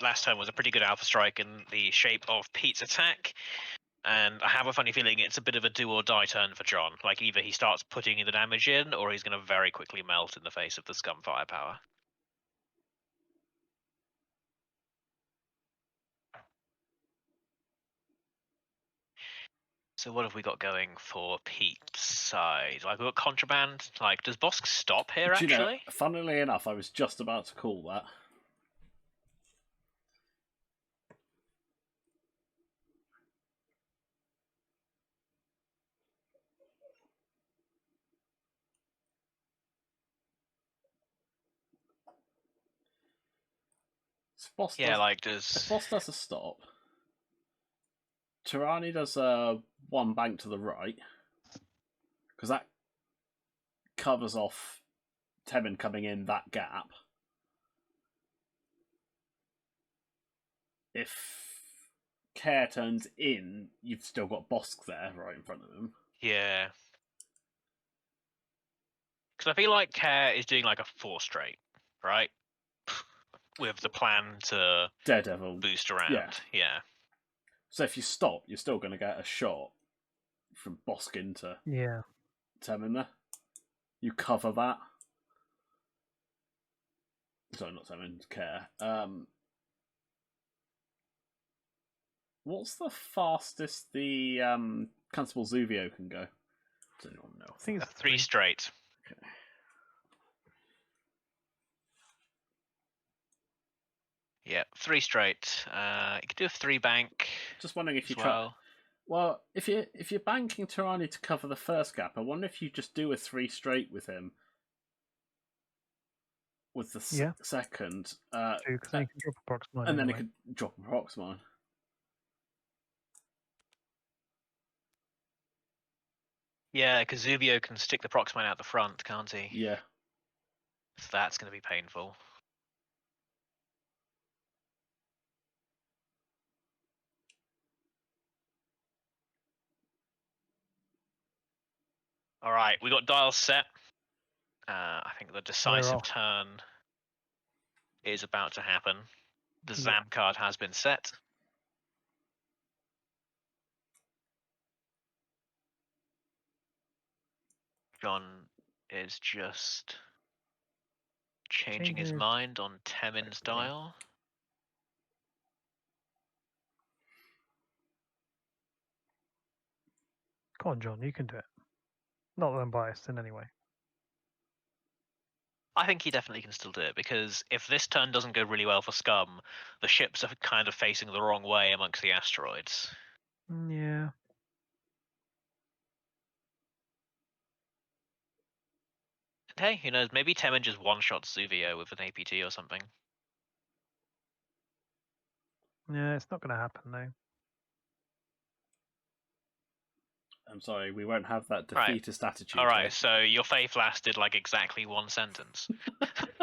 last turn was a pretty good alpha strike in the shape of Pete's attack. And I have a funny feeling it's a bit of a do or die turn for John. Like either he starts putting the damage in, or he's going to very quickly melt in the face of the Scum firepower. So what have we got going for Pete's side? Like we've got contraband. Like does Bosk stop here Do you know, actually? funnily enough, I was just about to call that. Yeah, like does Boss does a stop. Tarani does a one bank to the right because that covers off Temin coming in that gap. If Care turns in, you've still got Bosk there right in front of him. yeah. Because I feel like Care is doing like a 4 straight, right? With the plan to Daredevil boost around. Yeah. So if you stop, you're still going to get a shot from Bosk into Temin there. You cover that. Sorry, not Temin, Care. What's the fastest the Constable Zuvio can go? Does anyone know? I think it's 3 straight. Okay. Yeah, 3 straight. You could do a 3 bank. Just wondering if you try. Well, if you're banking Tarani to cover the first gap, I wonder if you just do a 3 straight with him. With the second. Because then you can drop a prox mine. And then he could drop a prox mine. Yeah, because Zubio can stick the prox mine out the front, can't he? Yeah. So that's going to be painful. All right, we got dials set. I think the decisive turn is about to happen. The Zam card has been set. John is just changing his mind on Temin's dial. Come on, John, you can do it. Not that I'm biased in any way. I think he definitely can still do it, because if this turn doesn't go really well for Scum, the ships are kind of facing the wrong way amongst the asteroids. Yeah. Hey, who knows? Maybe Temin just one-shots Zuvio with an APT or something. Yeah, it's not going to happen, though. I'm sorry, we won't have that defeatist attitude. All right, so your faith lasted like exactly 1 sentence.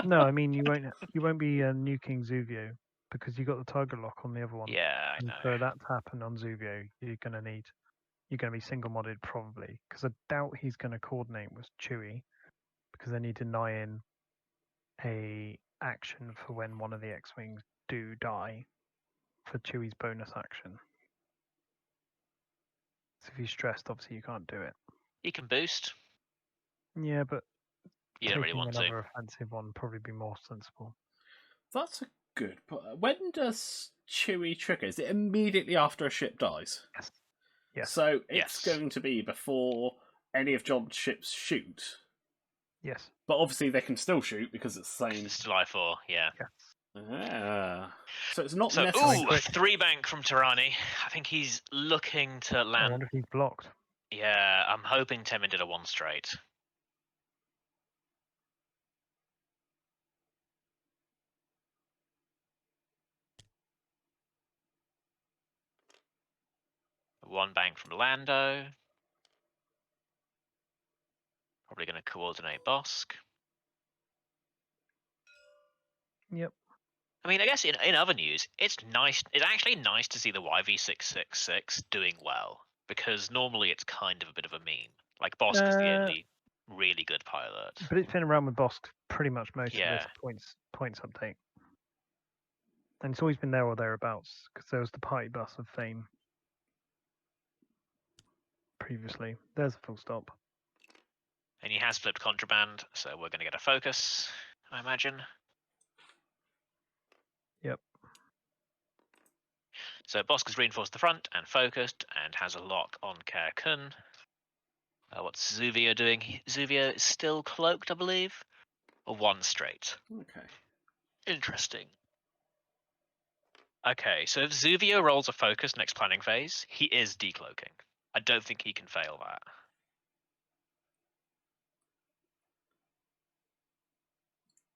No, I mean you won't be nuking Zuvio because you got the tiger lock on the other one. Yeah, I And know. for that to happen on Zuvio, you're going to be single modded probably, because I doubt he's going to coordinate with Chewie, because they need to nigh in a action for when one of the X-wings do die for Chewie's bonus action. So if he's stressed, obviously you can't do it. He can boost. Yeah, but You don't really taking want to. another offensive one would probably be more sensible. That's a good point. When does Chewie trigger? Is it immediately after a ship dies? Yes. Yes. So it's Yes. going to be before any of John's ships shoot. Yes. But obviously they can still shoot because it's the same. It's still I4, yeah. So it's not So, necessary. ooh, 3 bank from Tirani. I think he's looking to I land. wonder if he's blocked. Yeah, I'm hoping Temin did a 1 straight. One bank from Lando. Probably going to coordinate Bosk. Yep. I mean, I guess in other news, it's nice. It's actually nice to see the YV666 doing well, because normally it's kind of a bit of a meme. Like Bosk is the only really good pilot. But it's been around with Bosk pretty much most of Yeah. this points update. And it's always been there or thereabouts, because there was the party bus of fame previously. There's a full stop. And he has flipped contraband, so we're going to get a focus, I imagine. Yep. So Bosk has reinforced the front and focused and has a lock on Care Kun. What's Zuvio doing? Zuvio is still cloaked, I believe. Or 1 straight. Okay. Interesting. Okay, so if Zuvio rolls a focus next planning phase, he is decloaking. I don't think he can fail that.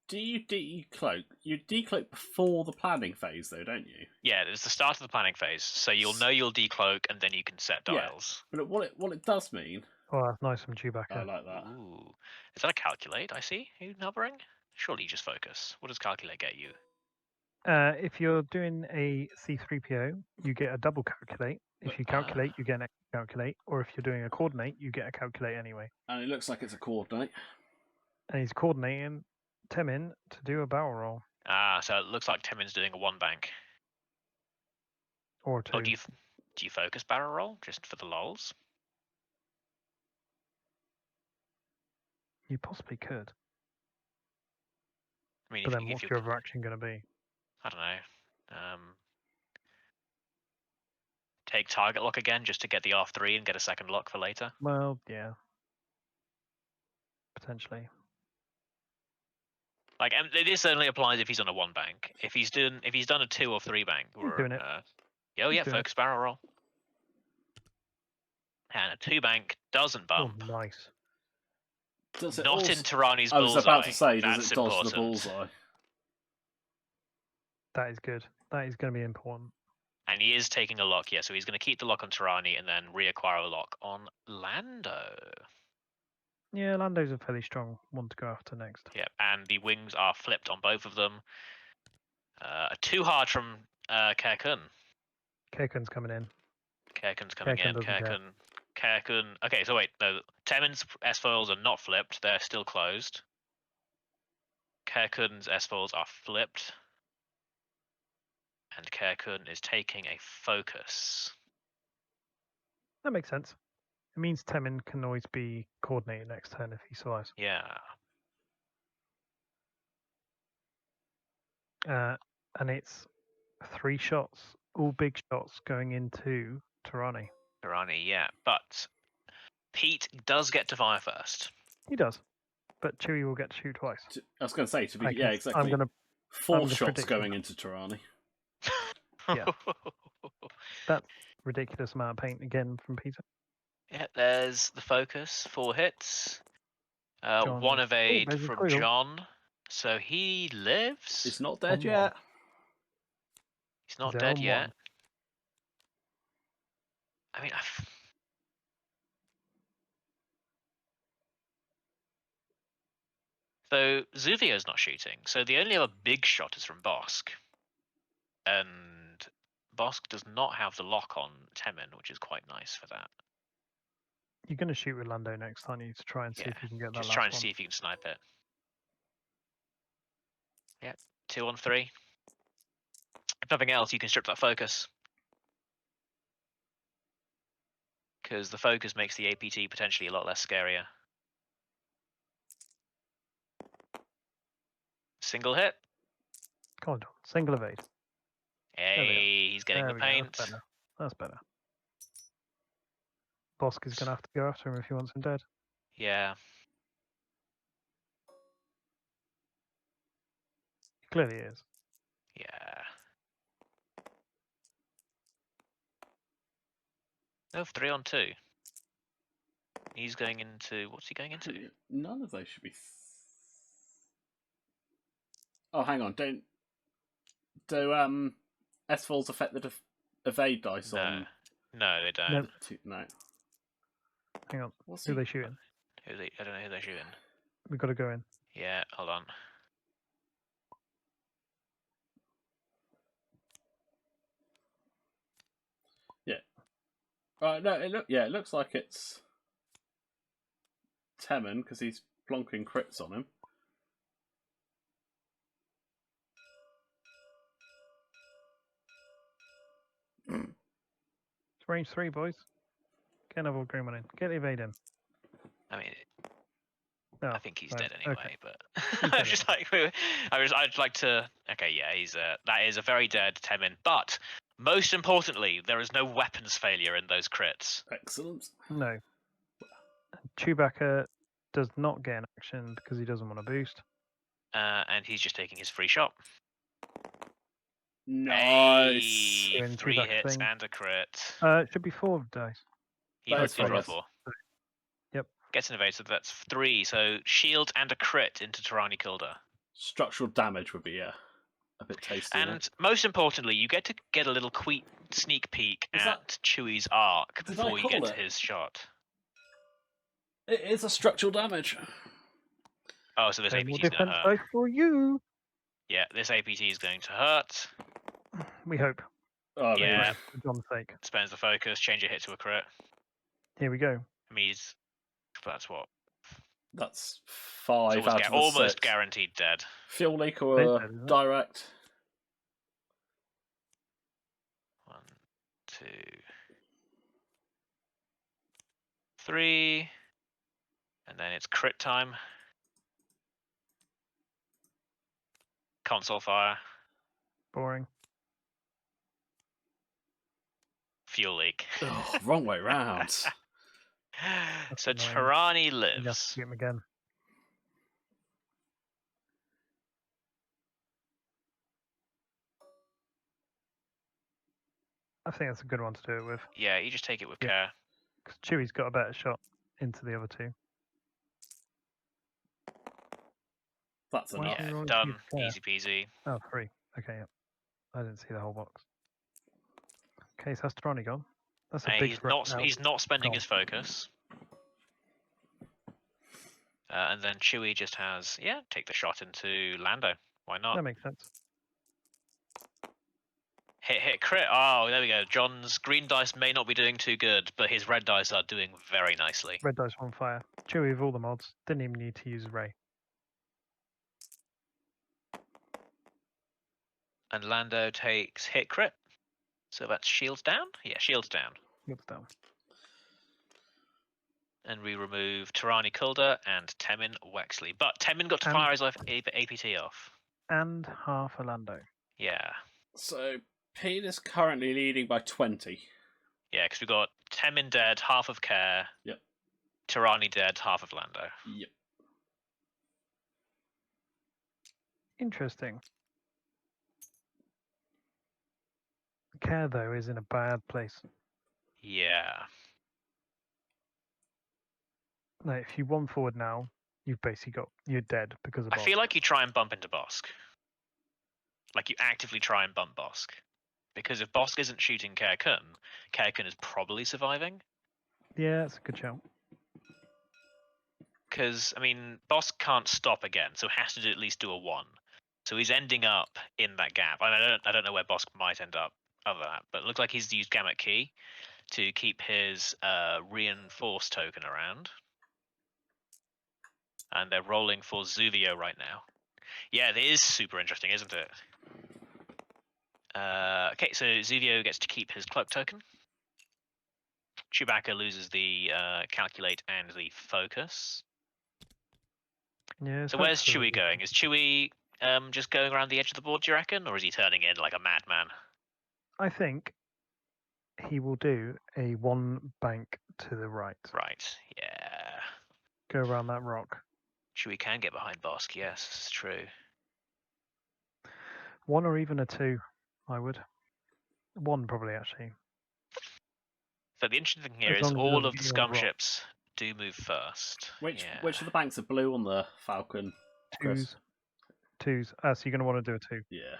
Do you decloak? You decloak before the planning phase, though, don't you? Yeah, it's the start of the planning phase, so you'll know you'll decloak and then you can set Yeah. dials. But what it does mean, Oh, that's nice from Chewbacca. I like that. Ooh. Is that a calculate I see? Are you numbering? Surely you just focus. What does calculate get you? If you're doing a C3PO, you get a double calculate. If you calculate, you get an extra calculate. Or if you're doing a coordinate, you get a calculate anyway. And it looks like it's a coordinate. And he's coordinating Temin to do a barrel roll Ah, so it looks like Timon's doing a 1 bank. or 2. Oh, do you focus barrel roll just for the lols? You possibly could. I mean, But then if what's you, your other action going to be? I don't know. Take target lock again just to get the R3 and get a second lock for later. Well, yeah. Potentially. Like, and this only applies if he's on a 1 bank. If he's done a 2 or 3 bank, He's doing it. Oh yeah, doing it. focus barrel roll. And a 2 bank doesn't bump. Oh, nice. Does it Not also, in Tirani's I bullseye. was about to say, does That's it dodge important. the bullseye? That is good. That is going to be important. And he is taking a lock, yeah, so he's going to keep the lock on Tirani and then reacquire a lock on Lando. Yeah, Lando's a fairly strong one to go after next. Yep, and the wings are flipped on both of them. Too hard from Care Kun. Kekun's coming in. Care Kun's coming Care Kun in. doesn't care. Care Kun. Okay, so wait, no. Temin's S foils are not flipped; they're still closed. Care Kun's S foils are flipped, and Care Kun is taking a focus. That makes sense. It means Temin can always be coordinated next turn if he survives. Yeah. And it's 3 shots, all big shots going into Tirani. Tirani, yeah, but Pete does get to fire first. He does, but Chewie will get to shoot twice. I was going to say, to be, I yeah, can- exactly. I'm gonna 4 gonna shots predict going that. into Tirani. Yeah. That's ridiculous amount of paint again from Peter. Yeah, there's the focus, 4 hits. John. 1 evade there's a from squiggle. John. So he lives. It's not dead On yet. He's not 0 dead and yet. 1. I mean, so Zuvio's not shooting. So the only other big shot is from Bosk. And Bosk does not have the lock on Temin, which is quite nice for that. You're going to shoot with Lando next, aren't you, to try and see Yeah, if you can get that just last trying to one. see if you can snipe it. Yeah, 2 on 3. If nothing else, you can strip that focus. Because the focus makes the APT potentially a lot less scarier. Single hit. Come on, John. Single evade. There we go. Hey, he's getting There the we go. paint. That's better. That's better. Bosk is going to have to go after him if he wants him dead. Yeah. He clearly is. Yeah. No, 3 on 2. He's going into... What's he going into? None of those should be... Oh, hang on. Do S-falls affect the evade dice No. on... No, they don't. Nope. No. Hang on. What's Who are he... they shooting? I don't know who they're shooting. We've got to go in. Yeah, hold on. No, it looks like it's Temin, because he's plonking crits on him. It's range 3, boys. Get another green one in. Get the evade in. I mean, No, I think he's right, dead anyway, okay. but He's I dead was just like, I'd like to. Okay, yeah, that is a very dead Temin. But most importantly, there is no weapons failure in those crits. Excellent. No. Chewbacca does not get an action because he doesn't want to boost. And he's just taking his free shot. Nice. Hey, Doing 3 Chewbacca hits thing. and a crit. It should be 4 dice. He That is did roll fine. 4. Yep. Gets an evade, so that's 3. So shield and a crit into Tirani Kilda. Structural damage would be a bit tasty. And most importantly, you get to get a little sneak peek Is at Chewie's arc Did before I you get call to it? his shot. It is a structural damage. Oh, so this No more APT is going defense to hurt. dice for you. Yeah, this APT is going to hurt. We hope. Oh, Yeah. For John's sake. Spends the focus, change a hit to a crit. Here we go. I mean, that's what? That's 5 It's out of the almost 6. guaranteed dead. Fuel leak Dead, or isn't it? direct? 1, 2, 3. And then it's crit time. Console fire. Boring. Fuel leak. Oh, wrong way round. So annoying. Tirani You have to lives. shoot him again. I think that's a good one to do it with. Yeah, you just take it with Yeah. care. Because Chewie's got a better shot into the other 2. That's Why enough. don't Yeah, you roll done. into care? Easy peasy. Oh, 3. Okay, yep. I didn't see the whole box. Okay, so that's Tirani gone. That's a And big he's threat. not. now. He's not spending Gone. his focus. And then Chewie just has, take the shot into Lando. Why not? That makes sense. Hit crit. Oh, there we go. John's green dice may not be doing too good, but his red dice are doing very nicely. Red dice on fire. Chewie with all the mods. Didn't even need to use Ray. And Lando takes hit crit. So that's shields down? Yeah, shields down. Shields down. And we remove Tirani Kulda and Temin Wexley. But Temin got to And- fire his APT off. And half a Lando. Yeah. So, Pete is currently leading by 20. Yeah, because we've got Temin dead, half of Care. Yep. Tirani dead, half of Lando. Yep. Interesting. Care, though, is in a bad place. Yeah. Like, if you one forward now, you've basically you're dead because of I feel like you try and bump into Bosk. Like you actively try and bump Bosk. Because if Bosk isn't shooting Kerkun is probably surviving. Yeah, that's a good shout. Because, I mean, Bosk can't stop again, so has to at least do a 1. So he's ending up in that gap. I don't know where Bosk might end up other than that, but it looks like he's used Gamut Key to keep his reinforced token around. And they're rolling for Zuvio right now. Yeah, it is super interesting, isn't it? Okay, so Zuvio gets to keep his cloak token. Chewbacca loses the calculate and the focus. Yeah. So where's Chewie going? Is Chewie just going around the edge of the board, do you reckon? Or is he turning in like a madman? I think he will do a one bank to the right. Right, yeah. Go around that rock. Chewie can get behind Bosk, yes, it's true. One or even a two, I would. One probably, actually. So the interesting thing here As is long as it all doesn't of the get you on Scum the rock. ships do move first. Which Yeah. of the banks are blue on the Falcon? Chris? Twos. So you're going to want to do a two Yeah.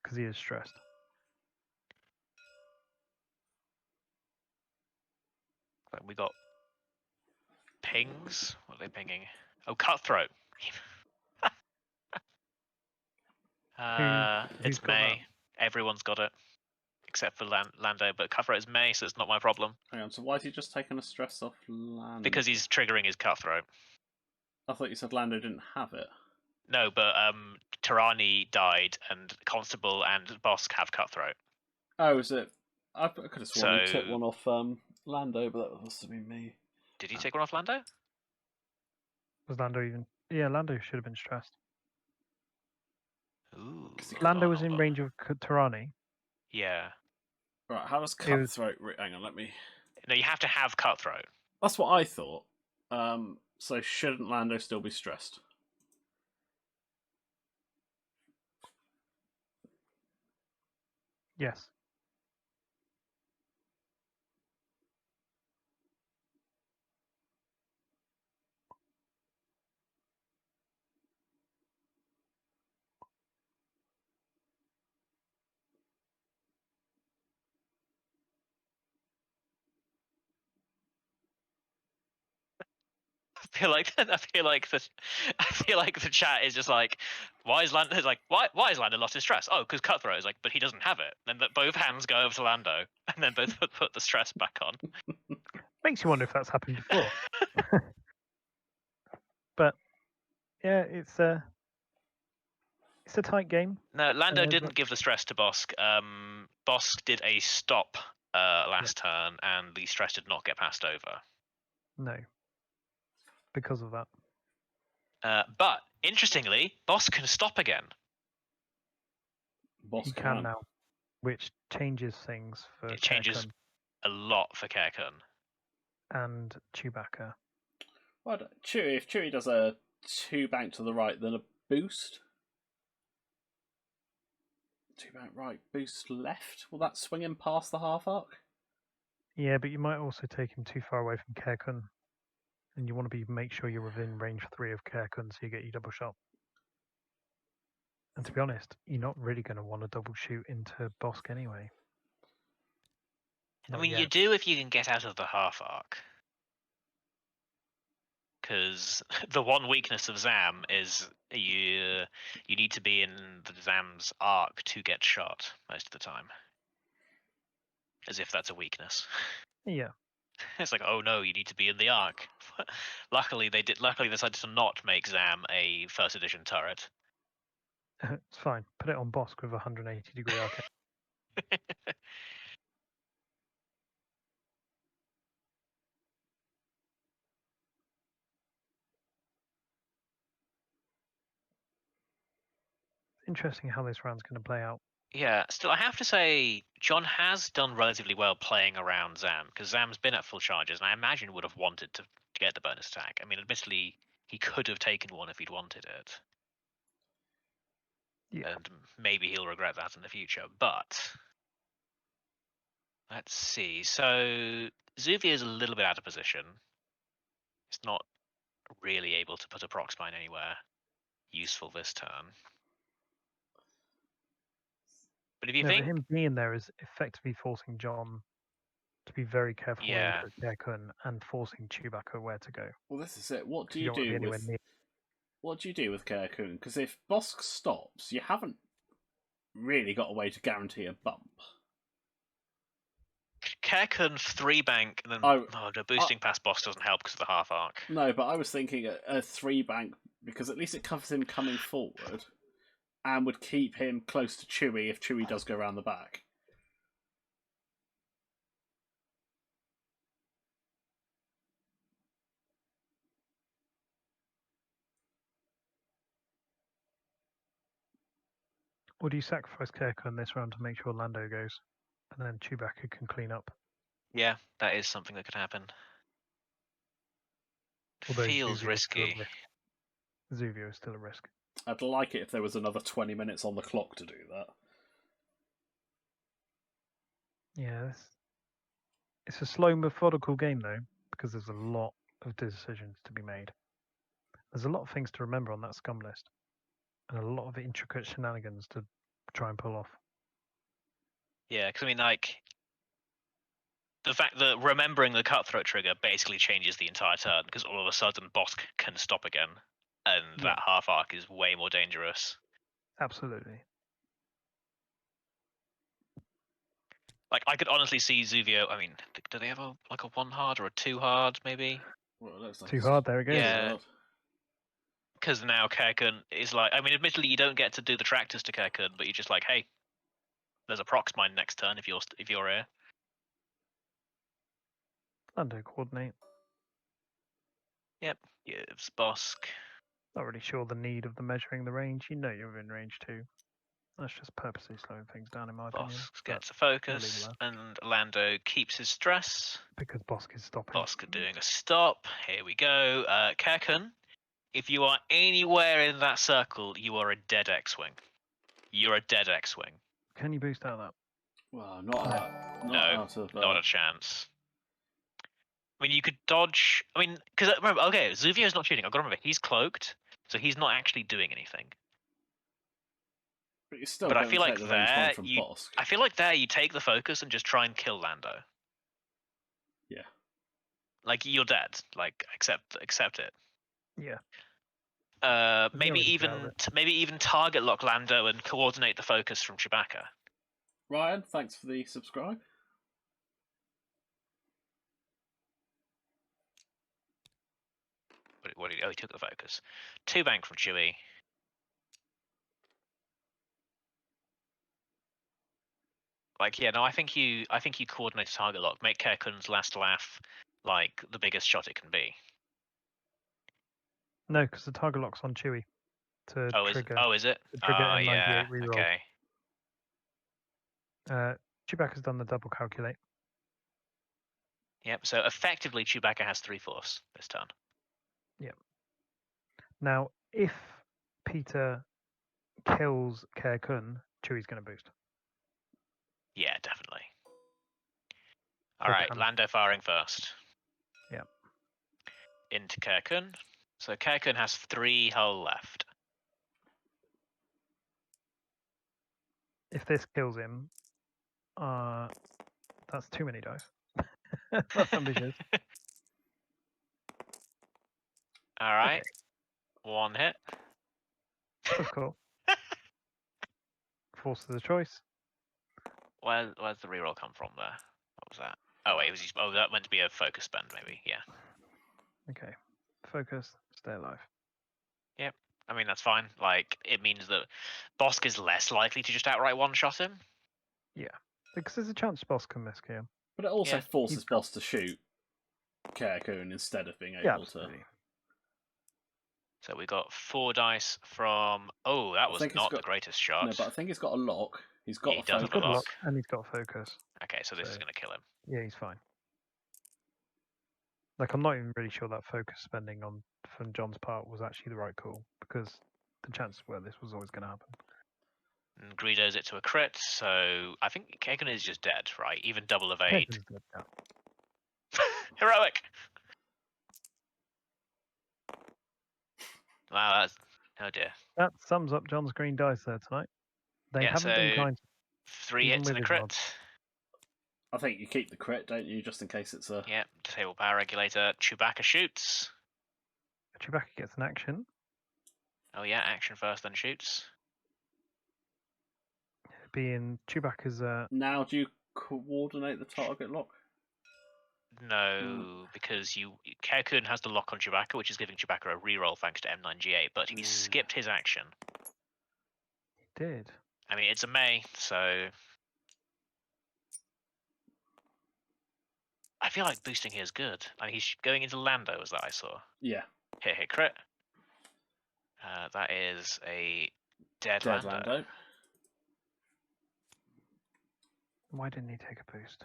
because he is stressed. We got pings. What are they pinging? Oh, cutthroat. Who's It's got May. Everyone's got it, except for Lando. But cutthroat is May, so it's not my problem Hang on, so why is he just taking a stress off Lando? because he's triggering his cutthroat. I thought you said Lando didn't have it. No, but Tirani died, and Constable and Bosk have cutthroat. Oh, is it? I could have sworn he took So- one off Lando, but that must have been me. Did he take one off Lando? Was Lando even? Yeah, Lando should have been stressed. Ooh. Lando was in range of Tirani. Yeah. Right, how does It was- cutthroat? Hang on, let me. No, you have to have cutthroat. That's what I thought. So shouldn't Lando still be stressed? Yes. I feel like the chat is just like, why is Lando? It's like, why is Lando lost his stress? Oh, because cutthroat is like, but he doesn't have it. Then both hands go over to Lando, and then both put the stress back on. Makes you wonder if that's happened before. But yeah, it's a tight game. No, Lando but- didn't give the stress to Bosk. Bosk did a stop last turn, and the stress did not get passed over. No. Because of that. But interestingly, Bosk can stop again. Boss He can now, which changes things for It changes Kerkun a lot for Kerkun. and Chewbacca. Chewie, if Chewie does a 2 bank to the right, then a boost. 2 bank right, boost left. Will that swing him past the half arc? Yeah, but you might also take him too far away from Kerkun. And you want to make sure you're within range 3 of Kerkun so you get your double shot. And to be honest, you're not really going to want to double shoot into Bosk anyway. I Not mean, yet. you do if you can get out of the half arc. Because the one weakness of Zam is you need to be in the Zam's arc to get shot most of the time. As if that's a weakness. Yeah. It's like, oh no, you need to be in the arc. Luckily they decided to not make Zam a first edition turret. It's fine. Put it on Bosk with 180 degree arc. Interesting how this round's going to play out. Yeah, still I have to say John has done relatively well playing around Zam, because Zam's been at full charges, and I imagine would have wanted to get the bonus attack. I mean, admittedly, he could have taken one if he'd wanted it. Yeah. And maybe he'll regret that in the future. But let's see. So Zuvia is a little bit out of position. He's not really able to put a proc spine anywhere useful this turn. But if you No, but think, him being there is effectively forcing John to be very careful Yeah. where he puts Kerkun and forcing Chewbacca where to go. Well, this is it. What do You you don't want to be do anywhere with near. what do you do with Kerkun? Because if Bosk stops, you haven't really got a way to guarantee a bump. Kerkun 3-bank, and then the boosting past boss doesn't help because of the half arc. No, but I was thinking a 3-bank, because at least it covers him coming forward and would keep him close to Chewie if Chewie does go around the back. Or do you sacrifice Kerkun this round to make sure Lando goes, and then Chewbacca can clean up? Yeah, that is something that could happen. Although Feels Zuvio is still risky. a risk. Zuvio is still a risk. I'd like it if there was another 20 minutes on the clock to do that. Yeah, it's a slow, methodical game though, because there's a lot of decisions to be made. There's a lot of things to remember on that Scum list, and a lot of intricate shenanigans to try and pull off. Yeah, because I mean, like, the fact that remembering the cutthroat trigger basically changes the entire turn, because all of a sudden Bosk can stop again, and Yeah. that half arc is way more dangerous. Absolutely. Like, I could honestly see Zuvio. I mean, do they have a 1 hard or a 2 hard, maybe? Well, it looks like Too it's hard, there it goes. Yeah. Because now Kerkun is like, I mean, admittedly you don't get to do the tractors to Kerkun, but you're just like, hey, there's a prox mine next turn if you're here. Lando coordinate. Yep, gives Bosk. Not really sure the need of the measuring the range. You know you're in range too. That's just purposely slowing things down, in my opinion. Bosk gets a focus, and Lando keeps his stress. Because Bosk is stopping. Bosk doing a stop. Here we go. Kerkun, if you are anywhere in that circle, you are a dead X-Wing. You're a dead X-Wing. Can you boost out that? Well, not out of... not a chance. I mean, you could dodge... I mean, because remember, okay, Zuvio's not shooting. I've got to remember, he's cloaked, so he's not actually doing anything. But, you're still but I going feel to like take the range there, from you, Bosk. I feel like there you take the focus and just try and kill Lando. Yeah. Like, you're dead. Like, accept it. Yeah. Maybe even target lock Lando and coordinate the focus from Chewbacca. Ryan, thanks for the subscribe. He took the focus. 2-bank from Chewie. Like, yeah, no, I think you coordinate a target lock, make Kerkun's last laugh like the biggest shot it can be. No, because the target lock's on Chewie to trigger. Is it? To trigger M98 yeah. reroll. Okay. Chewbacca's done the double calculate. Yep. So effectively, Chewbacca has 3 force this turn. Yep. Now, if Peter kills Kerkun, Chewie's going to boost. Yeah, definitely. All right, Lando firing first. Yep. Into Kerkun. So Kerkun has 3 hull left. If this kills him, that's too many dice. That's ambitious. All right. Okay. 1 hit. Of course. Force of the choice. Where's the reroll come from there? What was that? Oh wait, that meant to be a focus spend, maybe. Yeah. Okay. Focus. Stay alive. Yep. I mean, that's fine. Like, it means that Bosk is less likely to just outright one-shot him. Yeah. Because there's a chance Bosk can miss him. But it also forces Bosk to shoot Kerkun instead of being able to. So we got 4 dice from... Oh, that was not the greatest shot. No, but I think he's got a lock. He's got a focus. He's got a lock and he's got a focus. Okay, so this is going to kill him. Yeah, he's fine. Like, I'm not even really sure that focus spending from John's part was actually the right call, because the chances were this was always going to happen. And Greedo's it to a crit, so I think Kerkun is just dead, right? Even double evade. Dead, yeah. Heroic! Wow, that's... Oh dear. That sums up John's green dice there tonight. They haven't been kind. 3 hits and a crit. I think you keep the crit, don't you, just in case it's a... Yep, disable power regulator. Chewbacca shoots. Chewbacca gets an action. Oh yeah, action first, then shoots. Being Chewbacca's Now do you coordinate the target lock? No, because Karakun has the lock on Chewbacca, which is giving Chewbacca a reroll thanks to M9G8, but he skipped his action. did. I mean, it's a May, so I feel like boosting here is good. I mean, he's going into Lando, as that I saw. Yeah. Hit, crit. That is a dead Lando. Why didn't he take a boost?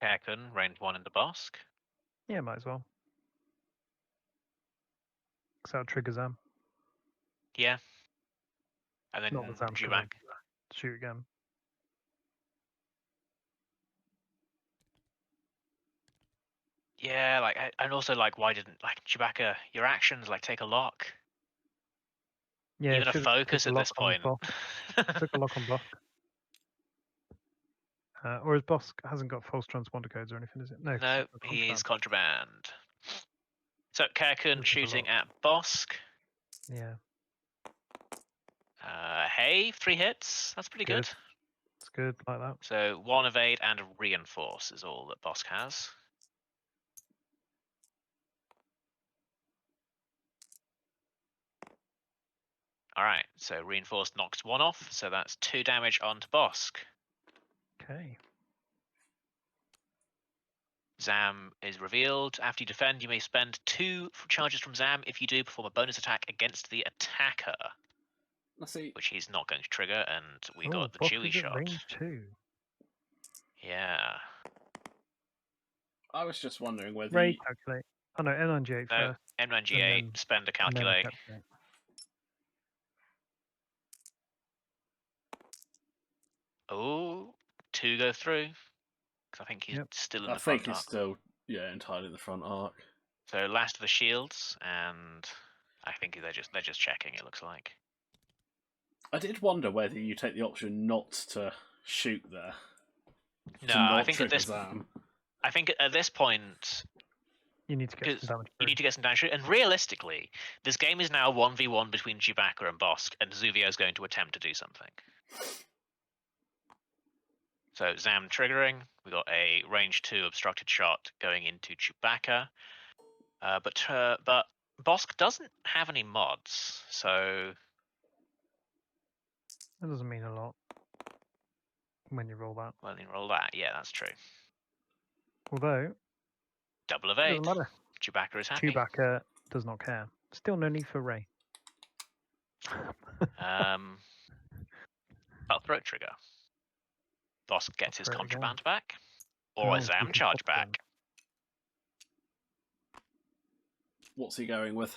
Karakun, range 1 into Bosk. Yeah, might as well. Because that'll trigger Zam. Yeah. And then Not the Zam's gonna Chewbacca. shoot again. Yeah, like, and also, like, why didn't, like, Chewbacca, your actions, like, take a lock. Yeah, Even a should've focus took at a this lock on point. Bosk. Took a lock on Bosk. Or his Bosk hasn't got false transponder codes or anything, is it? No, 'cause No, it's a he's contraband. contraband. So Karakun Took a shooting lot. at Bosk. Yeah, Hey, 3 hits. That's pretty good. it's good like that. So 1 evade and a reinforce is all that Bosk has. Alright, so reinforced knocks 1 off, so that's 2 damage onto Bosk. Okay. Zam is revealed. After you defend, you may spend 2 charges from Zam. If you do, perform a bonus attack against the attacker. Let's see. Which he's not going to trigger, and we Oh, got the Bosk Chewie is at shot. range 2. Yeah. I was just wondering whether Ray calculate. Oh no, N98 No, first. M9G8, spend a And then calculate. calculate. Oh, 2 go through. Because I think he's still in I the front think he's arc. still entirely in the front arc. So last of the shields, and I think they're just checking. It looks like. I did wonder whether you take the option not to shoot there. No, to not I think trigger Zam. I think at this point, You need to get some damage. You need to get some damage. And realistically, this game is now 1v1 between Chewbacca and Bosk, and Zuvio is going to attempt to do something. So Zam triggering. We got a range 2 obstructed shot going into Chewbacca. But Bosk doesn't have any mods, so That doesn't mean a lot when you roll that. well, you roll that. Yeah, that's true. Although Double it evade. doesn't matter. Chewbacca is happy. Chewbacca does not care. Still no need for Ray. Cutthroat trigger. Bosk gets his Cutthroat again. contraband back, or a Oh, Zam we can charge pop them. back. What's he going with?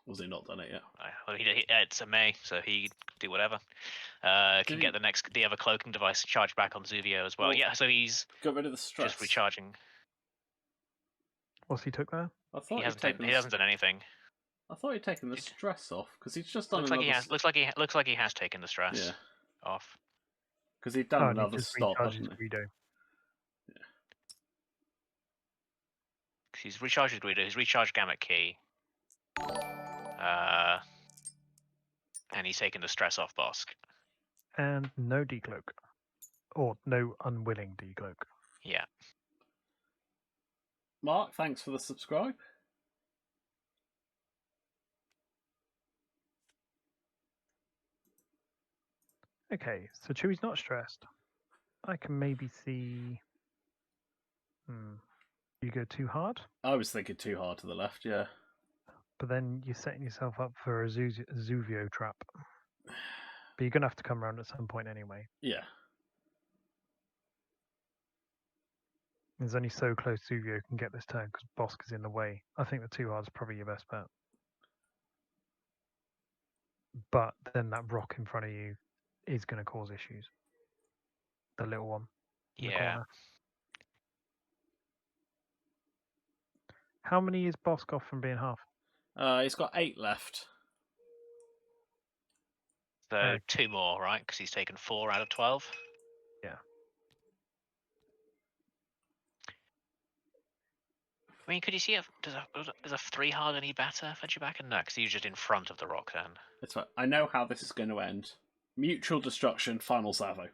Was he not done it yet? Well, it's a May, so he can do whatever. Can get the other cloaking device charged back on Zuvio as well. Well, Yeah, so he's got rid of the stress. just recharging. What's he took there? I thought He hasn't done anything. I thought he'd taken the stress off because he's just done Looks like he has taken the stress off. Because he'd done and another he just stop, recharges hadn't he? Greedo. He's recharged Greedo. He's recharged Gamut Key. And he's taken the stress off Bosk. And no decloak. Or no unwilling decloak. Yeah. Mark, thanks for the subscribe. Okay, so Chewie's not stressed. I can maybe see. You go too hard, I was thinking too hard to the left, yeah. but then you're setting yourself up for a Zuvio trap. But you're gonna have to come around at some point anyway. Yeah. There's only so close Zuvio can get this turn because Bosk is in the way. I think the too hard is probably your best bet. But then that rock in front of you is going to cause issues. The little one in the corner. How many is Bosk off from being half? He's got 8 left. So 2 more, right? Because he's taken 4 out of 12. Yeah. I mean, could you see is a 3 hard any better for Chewbacca? No, because he's just in front of the rock then. It's fine. I know how this is going to end. Mutual destruction, final salvo.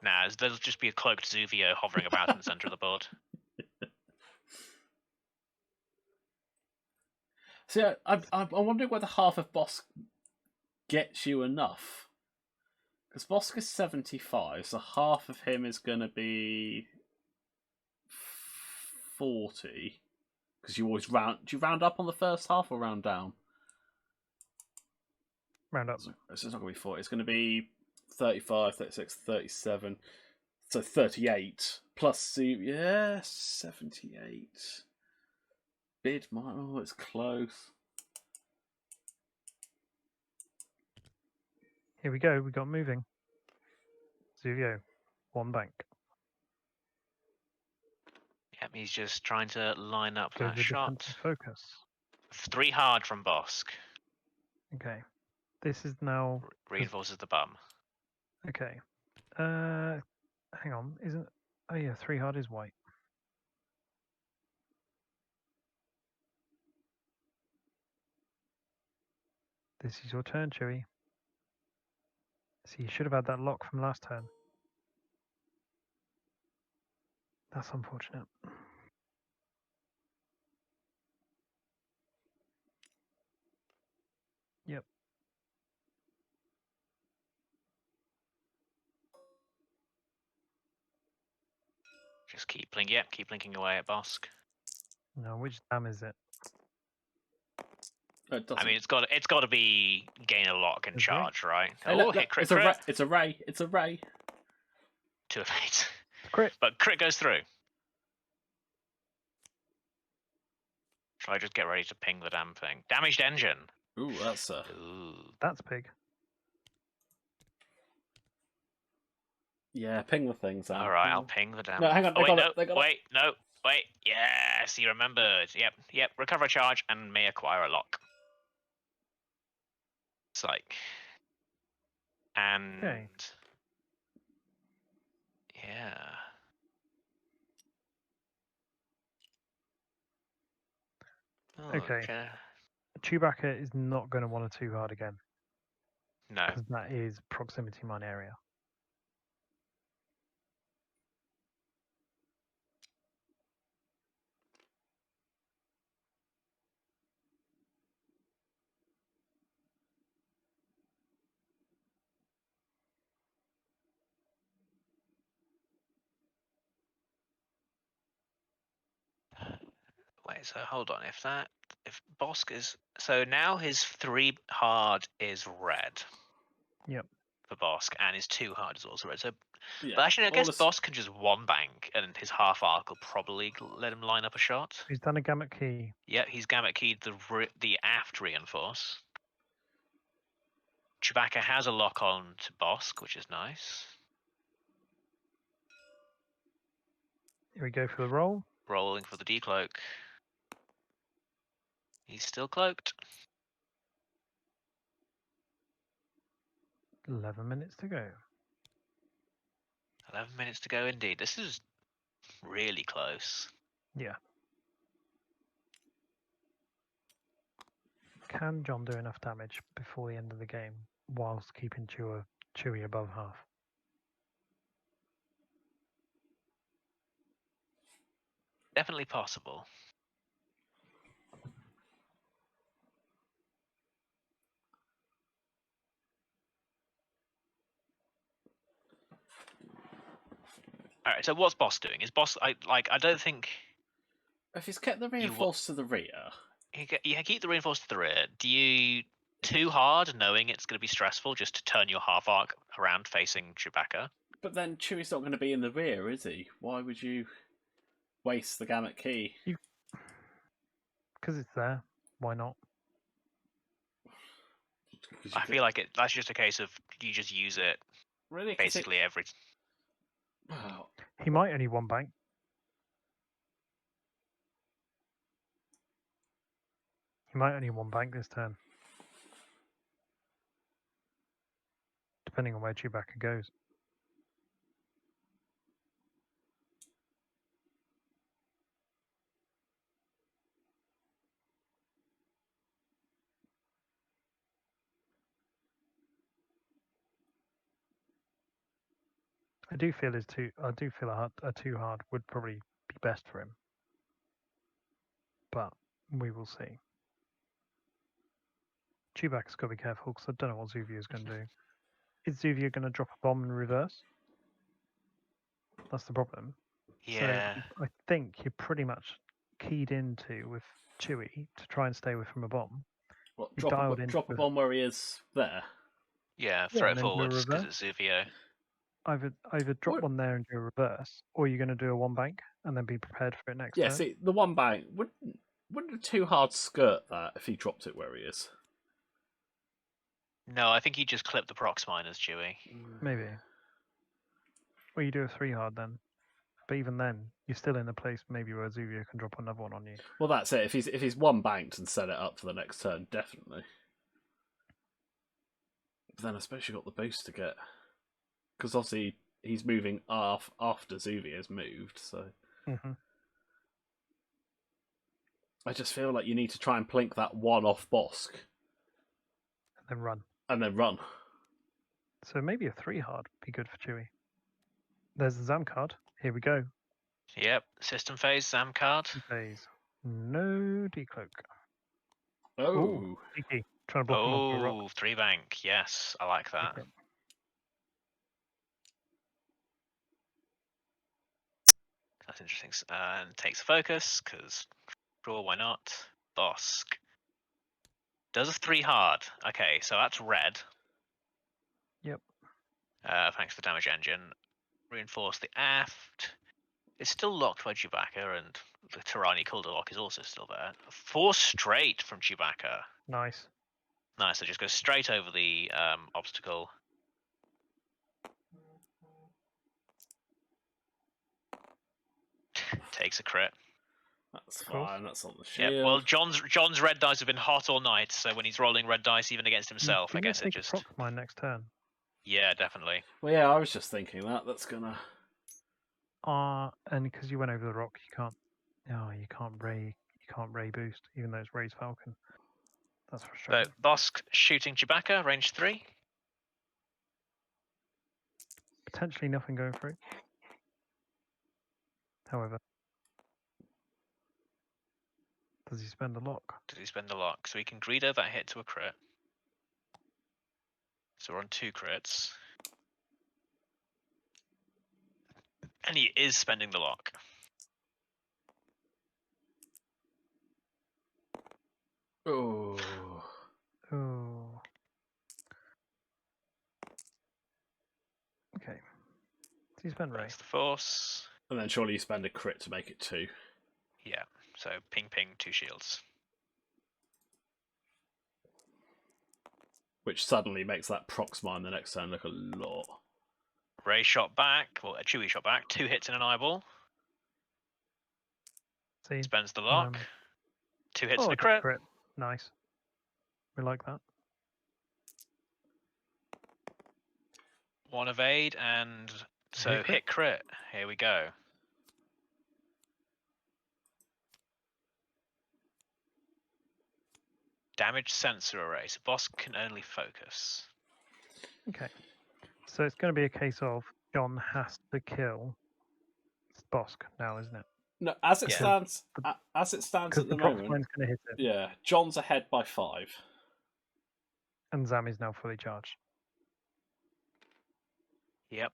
Nah, there'll just be a cloaked Zuvio hovering about in the center of the board. So yeah, I'm wondering whether half of Bosk gets you enough. Because Bosk is 75, so half of him is going to be 40. Because you always round. Do you round up on the first half or round down? Round up. So it's not going to be 40. It's going to be 35, 36, 37. So 38. Plus, yeah, 78. Bid, oh, it's close. Here we go. We got moving. Zuvio, 1 bank. Yep, he's just trying to line up Go that the shot. defensive focus. 3 hard from Bosk. Okay. This is now. Reinforces the bum. Okay. Hang on. Isn't. Oh, yeah, 3 hard is white. This is your turn, Chewie. See, you should have had that lock from last turn. That's unfortunate. Yep. Just keep blinking away at Bosk. Now, which dam is it? It doesn't. I mean, it's got to be gain a lock and Is it? charge, right? Hey, Oh, look, hit look, crit, it's a crit. ray. It's a ray. It's a ray. 2 of 8. Crit. But crit goes through. Shall I just get ready to ping the damn thing? Damaged engine. Ooh, that's Ooh. That's big. yeah. Ping the things. All right, I'll ping the damn. No, hang on. Oh, They wait, got no, it. They got it. wait, no, wait. Yes, he remembered. Yep. Recover a charge and may acquire a lock. It's like, and Okay. yeah. Oh, Okay. Chewbacca is not going to want a 2 hard again. No. Because that is proximity mine area. Wait, so hold on. If Bosk is so now his 3 hard is red. Yep. For Bosk, and his 2 hard is also red. So, Yeah. but actually, I guess All this- Bosk can just 1 bank, and his half arc will probably let him line up a shot. He's done a gamut key. Yeah, he's gamut keyed the aft reinforce. Chewbacca has a lock on to Bosk, which is nice. Here we go for the roll. Rolling for the decloak. He's still cloaked. 11 minutes to go. 11 minutes to go indeed. This is really close. Yeah. Can John do enough damage before the end of the game whilst keeping Chewie above half? Definitely possible. All right. So what's Boss doing? Is Boss I don't think If he's kept the reinforced to the rear, you keep the reinforced to the rear. Do you 2 hard, knowing it's going to be stressful, just to turn your half arc around facing Chewbacca? but then Chewie's not going to be in the rear, is he? Why would you waste the gamut key? Because it's there. Why not? I feel like that's just a case of you just use it Really? basically every. Wow. He might only 1 bank. He might only 1 bank this turn. Depending on where Chewbacca goes. I do feel a too hard would probably be best for him, but we will see. Chewbacca's got to be careful because I don't know what Zuvia's going to do. Is Zuvia going to drop a bomb in reverse? That's the problem. Yeah. So I think you're pretty much keyed into with Chewie to try and stay away from a bomb. What, He drop dialed a, in drop a with- bomb where he is there? Yeah, Yeah, throw and it then do a forwards because reverse. it's Zuvio. Either drop What? one there and do a reverse, or you're going to do a one bank and then be prepared for it next Yeah, turn. see, the one bang wouldn't a too hard skirt that if he dropped it where he is. No, I think he just clipped the prox miners, Chewie. Maybe. Or you do a 3 hard then. But even then, you're still in a place maybe where Zuvia can drop another one on you. Well, that's it. If he's one banked and set it up for the next turn, definitely. But then I suppose you got the boost to get, because obviously he's moving after Zuvia's moved. So Mm-hmm. I just feel like you need to try and plink that one off Bosk And then run. and then run. So maybe a 3 hard would be good for Chewie. There's the Zam card. Here we go. Yep, system phase, Zam card. Phase. No decloak. Oh, Ooh, Tiki. Trying to block him onto a rock. Oh, 3 bank. Yes, I like that. Okay. That's interesting. And takes focus because draw. Why not? Bosk does a 3 hard. Okay, so that's red. Yep. Thanks to the damage engine. Reinforce the aft. It's still locked by Chewbacca, and the Tirani Kulda lock is also still there. 4 straight from Chewbacca. Nice. Nice. So just goes straight over the obstacle. Takes a crit. that's Of course. fine. That's on the shield. Yeah. Well, John's red dice have been hot all night, so when he's rolling red dice even against himself, I You're gonna guess it take just. a proc mine next turn. Yeah, definitely. Well, yeah, I was just thinking that's gonna. And because you went over the rock, you can't. Oh, you can't ray boost, even though it's Ray's Falcon. That's So frustrating. Bosk shooting Chewbacca, range 3. Potentially nothing going through. However, does he spend a lock? Did he spend the lock? So he can Greedo that hit to a crit. So we're on 2 crits. And he is spending the lock. Oh. Oh. Okay. Does he spend Ray? That's the force. And then surely you spend a crit to make it 2. Yeah. So ping ping, 2 shields. Which suddenly makes that prox mine the next turn look a lot. Ray shot back, well, a Chewie shot back, 2 hits and an eyeball. See? Spends the lock. 2 hits Oh, and a it's a crit. Nice. We like that. 1 evade, and so Hit crit. hit crit. Here we go. Damage sensor array. So Bosk can only focus. Okay. So it's going to be a case of John has to kill Bosk now, isn't it? No, as it Yeah. stands, as it stands Because at the the proc moment, mine's going to hit it, yeah, John's ahead by 5. and Zam is now fully charged. Yep.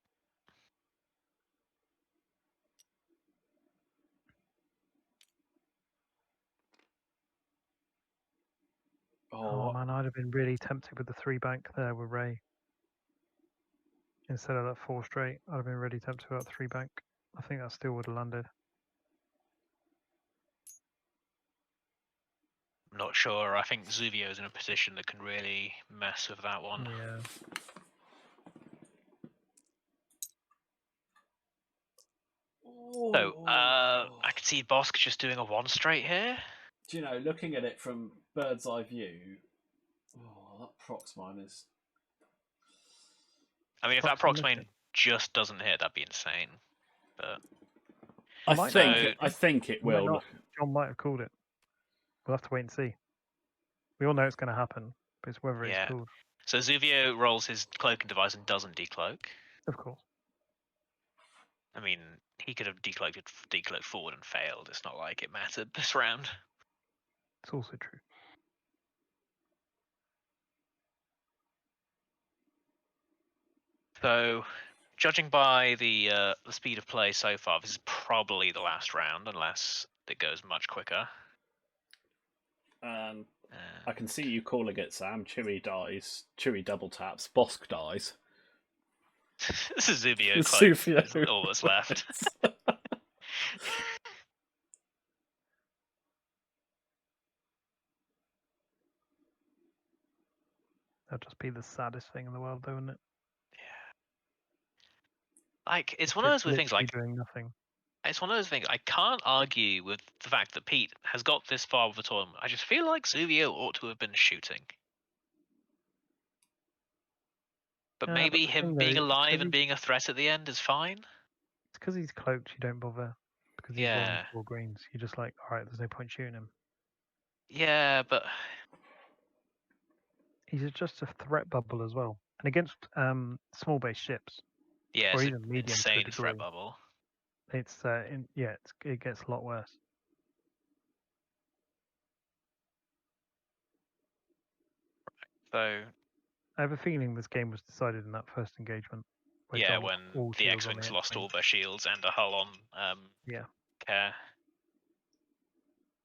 Oh man, I'd have been really tempted with the 3 bank there with Ray. Instead of that 4 straight, I'd have been really tempted with that 3 bank. I think that still would have landed. I'm not sure. I think Zuvio is in a position that can really mess with that one. Yeah. So, I could see Bosk just doing a 1 straight here. Do you know, looking at it from bird's eye view, that prox mine is. I mean, if that prox main just doesn't hit, that'd be insane. But I think it will. Not. John might have called it. We'll have to wait and see. We all know it's going to happen, but it's whether it's called. So Zuvio rolls his cloaking device and doesn't decloak. Of course. I mean, he could have decloaked forward and failed. It's not like it mattered this round. It's also true. So, judging by the speed of play so far, this is probably the last round, unless it goes much quicker. I can see you calling it, Sam. Chewy dies. Chewy double taps. Bosk dies. This is Zuvio Zuvio cloak. All that's left. That'd just be the saddest thing in the world, though, wouldn't it? Like, it's If one of those weird things. literally Like, doing nothing. it's one of those things. I can't argue with the fact that Pete has got this far with the tournament. I just feel like Zuvio ought to have been shooting. But Yeah, maybe but the him thing, being though, alive and being a threat at the end is fine. It's because he's cloaked. You don't bother because he's rolling Yeah. 4 greens. You're just like, all right, there's no point shooting him. Yeah, but He's just a threat bubble as well, and against small base ships, yeah, or it's even an medium to a insane degree, threat bubble. it's it gets a lot worse. So I have a feeling this game was decided in that first engagement. Where yeah, John when got all the shields on X-wings the lost all X-wings. their shields and a hull on Yeah. Care.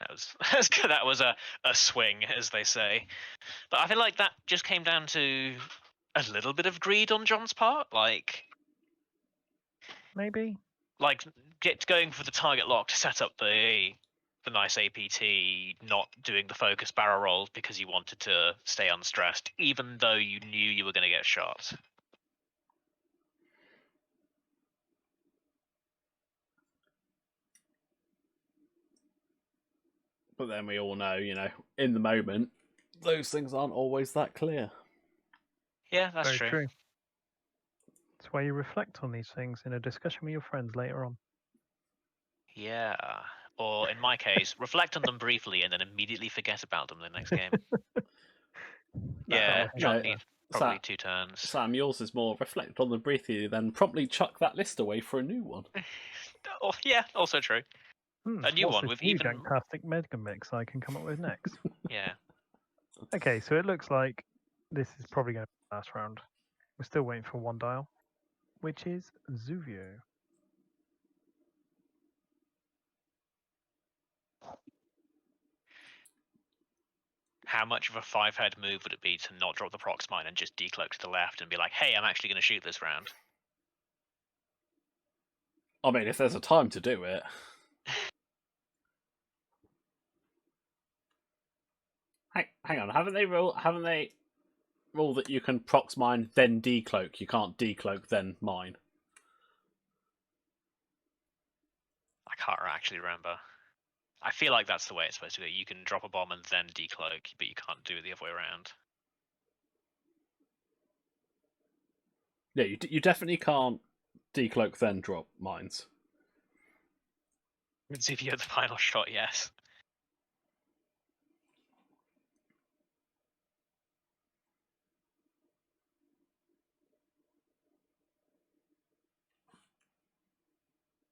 That was a swing, as they say. But I feel like that just came down to a little bit of greed on John's part, like Maybe. Going for the target lock to set up the nice APT, not doing the focus barrel rolls because you wanted to stay unstressed, even though you knew you were going to get shot. But then we all know, in the moment, those things aren't always that clear. Yeah, that's Very true. That's why you reflect on these things in a discussion with your friends later on. Yeah. Or in my case, reflect on them briefly and then immediately forget about them the next game. Yeah, John needs probably 2 turns. Sam, yours is more reflect on them briefly, then promptly chuck that list away for a new one. Oh, yeah, also true. A new one with even fantastic mega mix I can come up with next. Yeah. Okay, so it looks like this is probably going to be the last round. We're still waiting for one dial, which is Zuvio. How much of a 5-head move would it be to not drop the prox mine and just decloak to the left and be like, hey, I'm actually going to shoot this round? I mean, if there's a time to do it. Hang on, haven't they ruled that you can prox mine then decloak? You can't decloak then mine. I can't actually remember. I feel like that's the way it's supposed to go. You can drop a bomb and then decloak, but you can't do it the other way around. Yeah, you definitely can't decloak then drop mines. If you had the final shot, yes.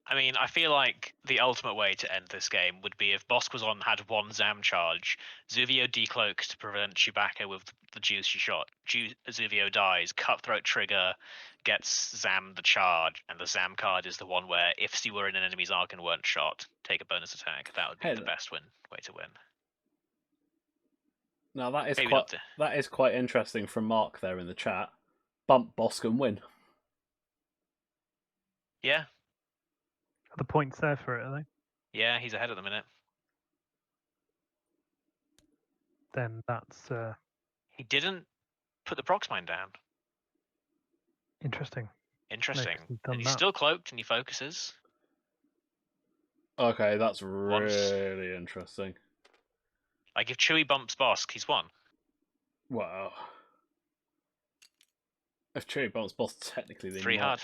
I mean, I feel like the ultimate way to end this game would be if Bosquazon had 1 Zam charge, Zuvio decloaks to prevent Chewbacca with the juice she shot. Zuvio dies, Cutthroat trigger gets Zam the charge, and the Zam card is the one where if she were in an enemy's arc and weren't shot, take a bonus attack. That would be the best way to win. Now that is quite interesting from Mark there in the chat. Bump Bosk and win. Yeah. Are the points there for it, are they? Yeah, he's ahead at the minute. Then that's He didn't put the prox mine down. interesting. Interesting. He's and he's still cloaked and he focuses. Okay, that's really interesting. Like if Chewie bumps Bosk, he's won. Wow. If Chewie bumps Bosk, technically they 3 hard.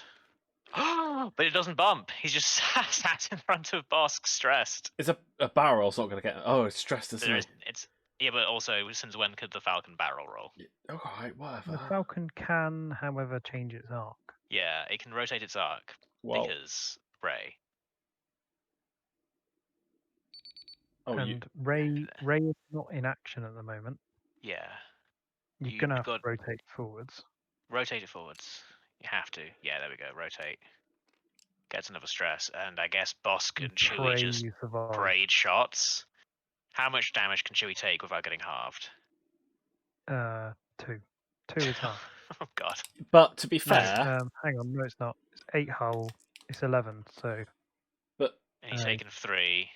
But it doesn't bump. He's just sat in front of Bosk, stressed. It's a barrel roll's not going to get. Oh, it's stressed, isn't it? Yeah, but also, since when could the Falcon barrel roll? Yeah, alright, whatever. The Falcon can, however, change its arc. Yeah, it can rotate its arc. Well, because Ray. Oh, And Ray is not in action at the moment. Yeah. You're You've gonna have got- to rotate forwards. Rotate it forwards. You have to. Yeah, there we go. Rotate. Gets another stress, and I guess Bosk and Chewie Pray just you survive. parade shots. How much damage can Chewie take without getting halved? 2. 2 is half. Oh god. but to be No, fair, hang on, no, it's not. It's 8 hull. It's 11. So but And he's Uh, taken 3.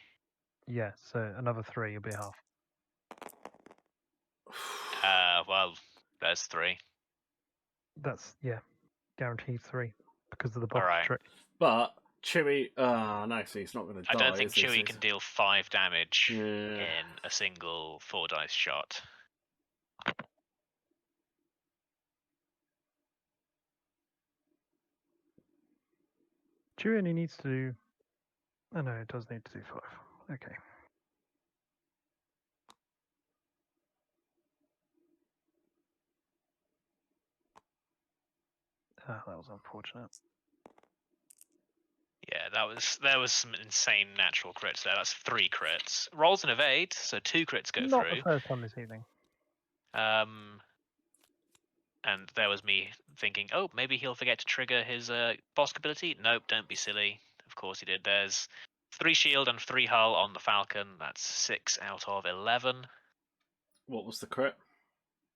yeah, so another 3 will be half. Well, there's 3. That's guaranteed 3 because of the box Alright. trick. but Chewie, no, so he's not going to die. I don't think is he? So Chewie he's- can deal 5 damage Yeah. in a single 4 dice shot. Chewie only needs to do. Oh no, it does need to do 5. Okay. Ah, that was unfortunate. Yeah, there was some insane natural crits there. That's 3 crits. Rolls and evade, so 2 crits go Not through. the first time this evening. And there was me thinking, oh, maybe he'll forget to trigger his Bosk ability. Nope, don't be silly. Of course he did. There's 3 shield and 3 hull on the Falcon. That's 6 out of 11. What was the crit?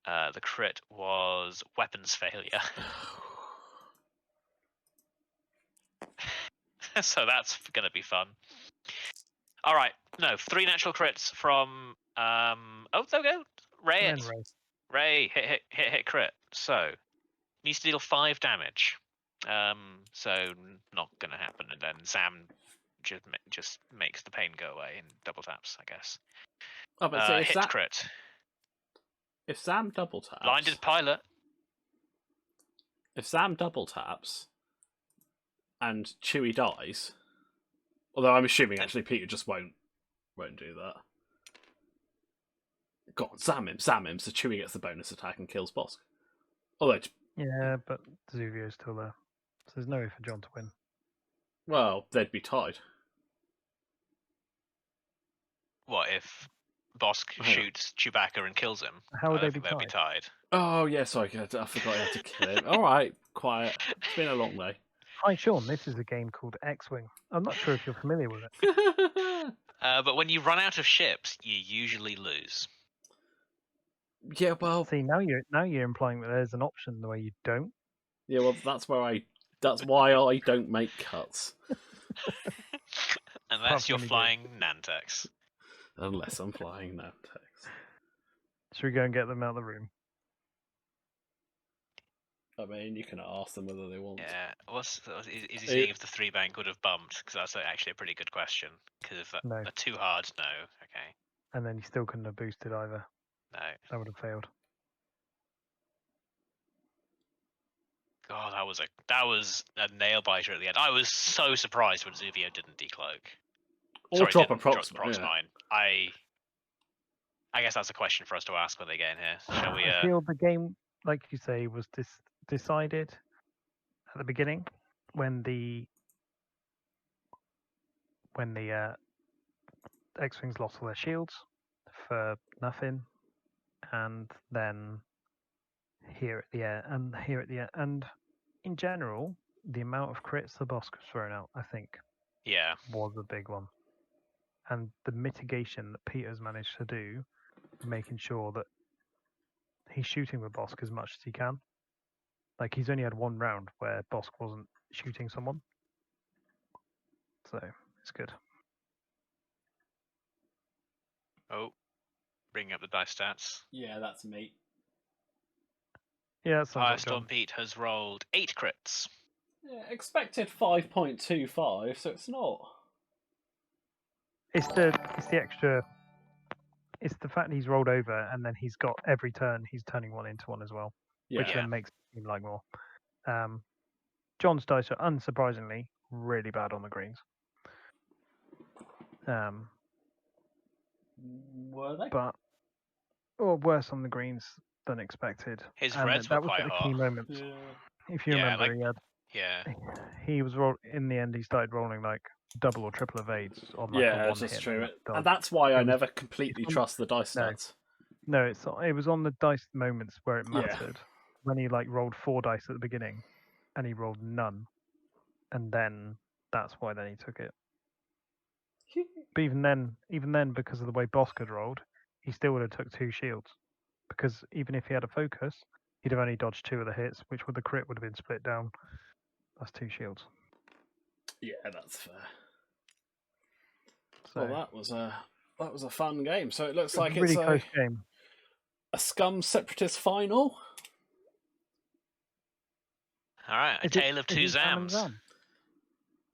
The crit was weapons failure. So that's going to be fun. All right. No, 3 natural crits from... oh, there we go. Ray And it. then Ray. Ray, hit, crit. So, needs to deal 5 damage. So not gonna happen. And then Sam just makes the pain go away in double taps, I guess. Oh, but see, Hit crit. if Sam double taps, Blinded pilot. if Sam double taps, and Chewie dies, although I'm assuming actually Peter just won't do that. Go on, Sam him, so Chewie gets the bonus attack and kills Bosk. Although, Yeah, but Zuvio's still there. So there's no way for John to win. well, they'd be tied. What if Bosk Hang on. shoots Chewbacca and kills him? How would I they don't be think they'd be tied. Oh, yeah, sorry, I forgot you had to kill him. All right, quiet. It's been a long day. Hi, Sean. This is a game called X-Wing. I'm not sure if you're familiar with it. But when you run out of ships, you usually lose. Yeah, well, See, now you're implying that there's an option where you don't. yeah, well, that's why I don't make cuts Unless you're when you do. flying Nantex. unless I'm flying Nantex. Should we go and get them out of the room? I mean, you can ask them whether they want. Yeah. Is he seeing if the 3 bank would have bumped? Because that's actually a pretty good question. Because if No. a 2 hard, no. Okay. And then you still couldn't have boosted either. No. That would have failed. God, that was a nail biter at the end. I was so surprised when Zuvio didn't decloak. Or Sorry, drop a didn't drop the proximate. prox Yeah. mine. I guess that's a question for us to ask when they get in here. Shall we? I feel the game, like you say, was decided at the beginning when the X-Wings lost all their shields for nothing, and then here at the end, and in general, the amount of crits the boss was thrown out, I think, Yeah. was a big one, and the mitigation that Peter's managed to do, making sure that he's shooting with Bosk as much as he can. Like, he's only had 1 round where Bosk wasn't shooting someone, so it's good. Oh, bringing up the dice stats. Yeah, that's me. Yeah, that sounds like Firestorm John. Pete has rolled 8 crits. Yeah, expected 5.25, so it's not. It's the extra. It's the fact he's rolled over and then he's got every turn he's turning 1 into 1 as well, Yeah. which then makes it seem like more. John's dice are unsurprisingly really bad on the greens. Were they? But worse on the greens than expected. His And reds that were was quite at the hot. key moments. Yeah. If you Yeah, remember, like- Yeah. He was in the end. He started rolling like double or triple evades on like a Yeah, one that's hit. true. Dodge. And that's why I It was- never completely it's on- trust the dice no. stats. No, it was on the dice moments where it Yeah. mattered. When he like rolled 4 dice at the beginning, and he rolled none, and then that's why then he took it. But even then, because of the way Bosk had rolled, he still would have took 2 shields. Because even if he had a focus, he'd have only dodged 2 of the hits, which with the crit would have been split down. That's 2 shields. Yeah, that's fair. So Well, that was a fun game. So it looks like really it's close game. a Scum Separatist final. All right, a tale of two is it Zam and Zams. Zam?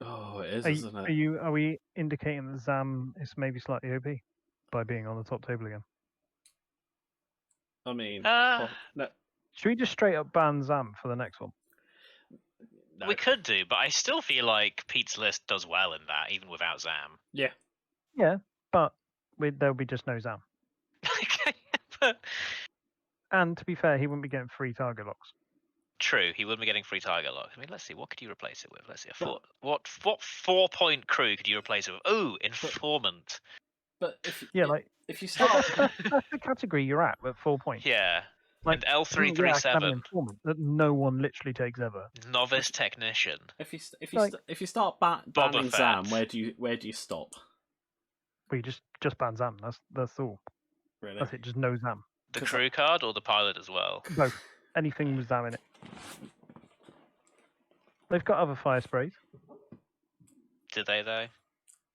Oh, it is, Are, isn't it? are we indicating that Zam is maybe slightly OP by being on the top table again? I mean, Uh, no, Should we just straight up ban Zam for the next one? no. We could do, but I still feel like Pete's list does well in that, even without Zam. Yeah. Yeah, but there'll be just no Zam. But And to be fair, he wouldn't be getting free target locks. true, he wouldn't be getting free target lock. I mean, let's see, what could you replace it with? Let's see, But- what 4-point crew could you replace it with? Oh, informant. But if Like you start, that's the category you're at 4 points. Yeah, Like, and yeah, I can have an L337, informant that no one literally takes ever. novice technician. if Like- you start banning Boba Zam, Fett. where do you stop? We just ban Zam. That's all. Really? That's it. Just no Zam. The 'Cause crew card or the pilot as well? Both. Anything with Zam in it. They've got other fire sprays. Did they though?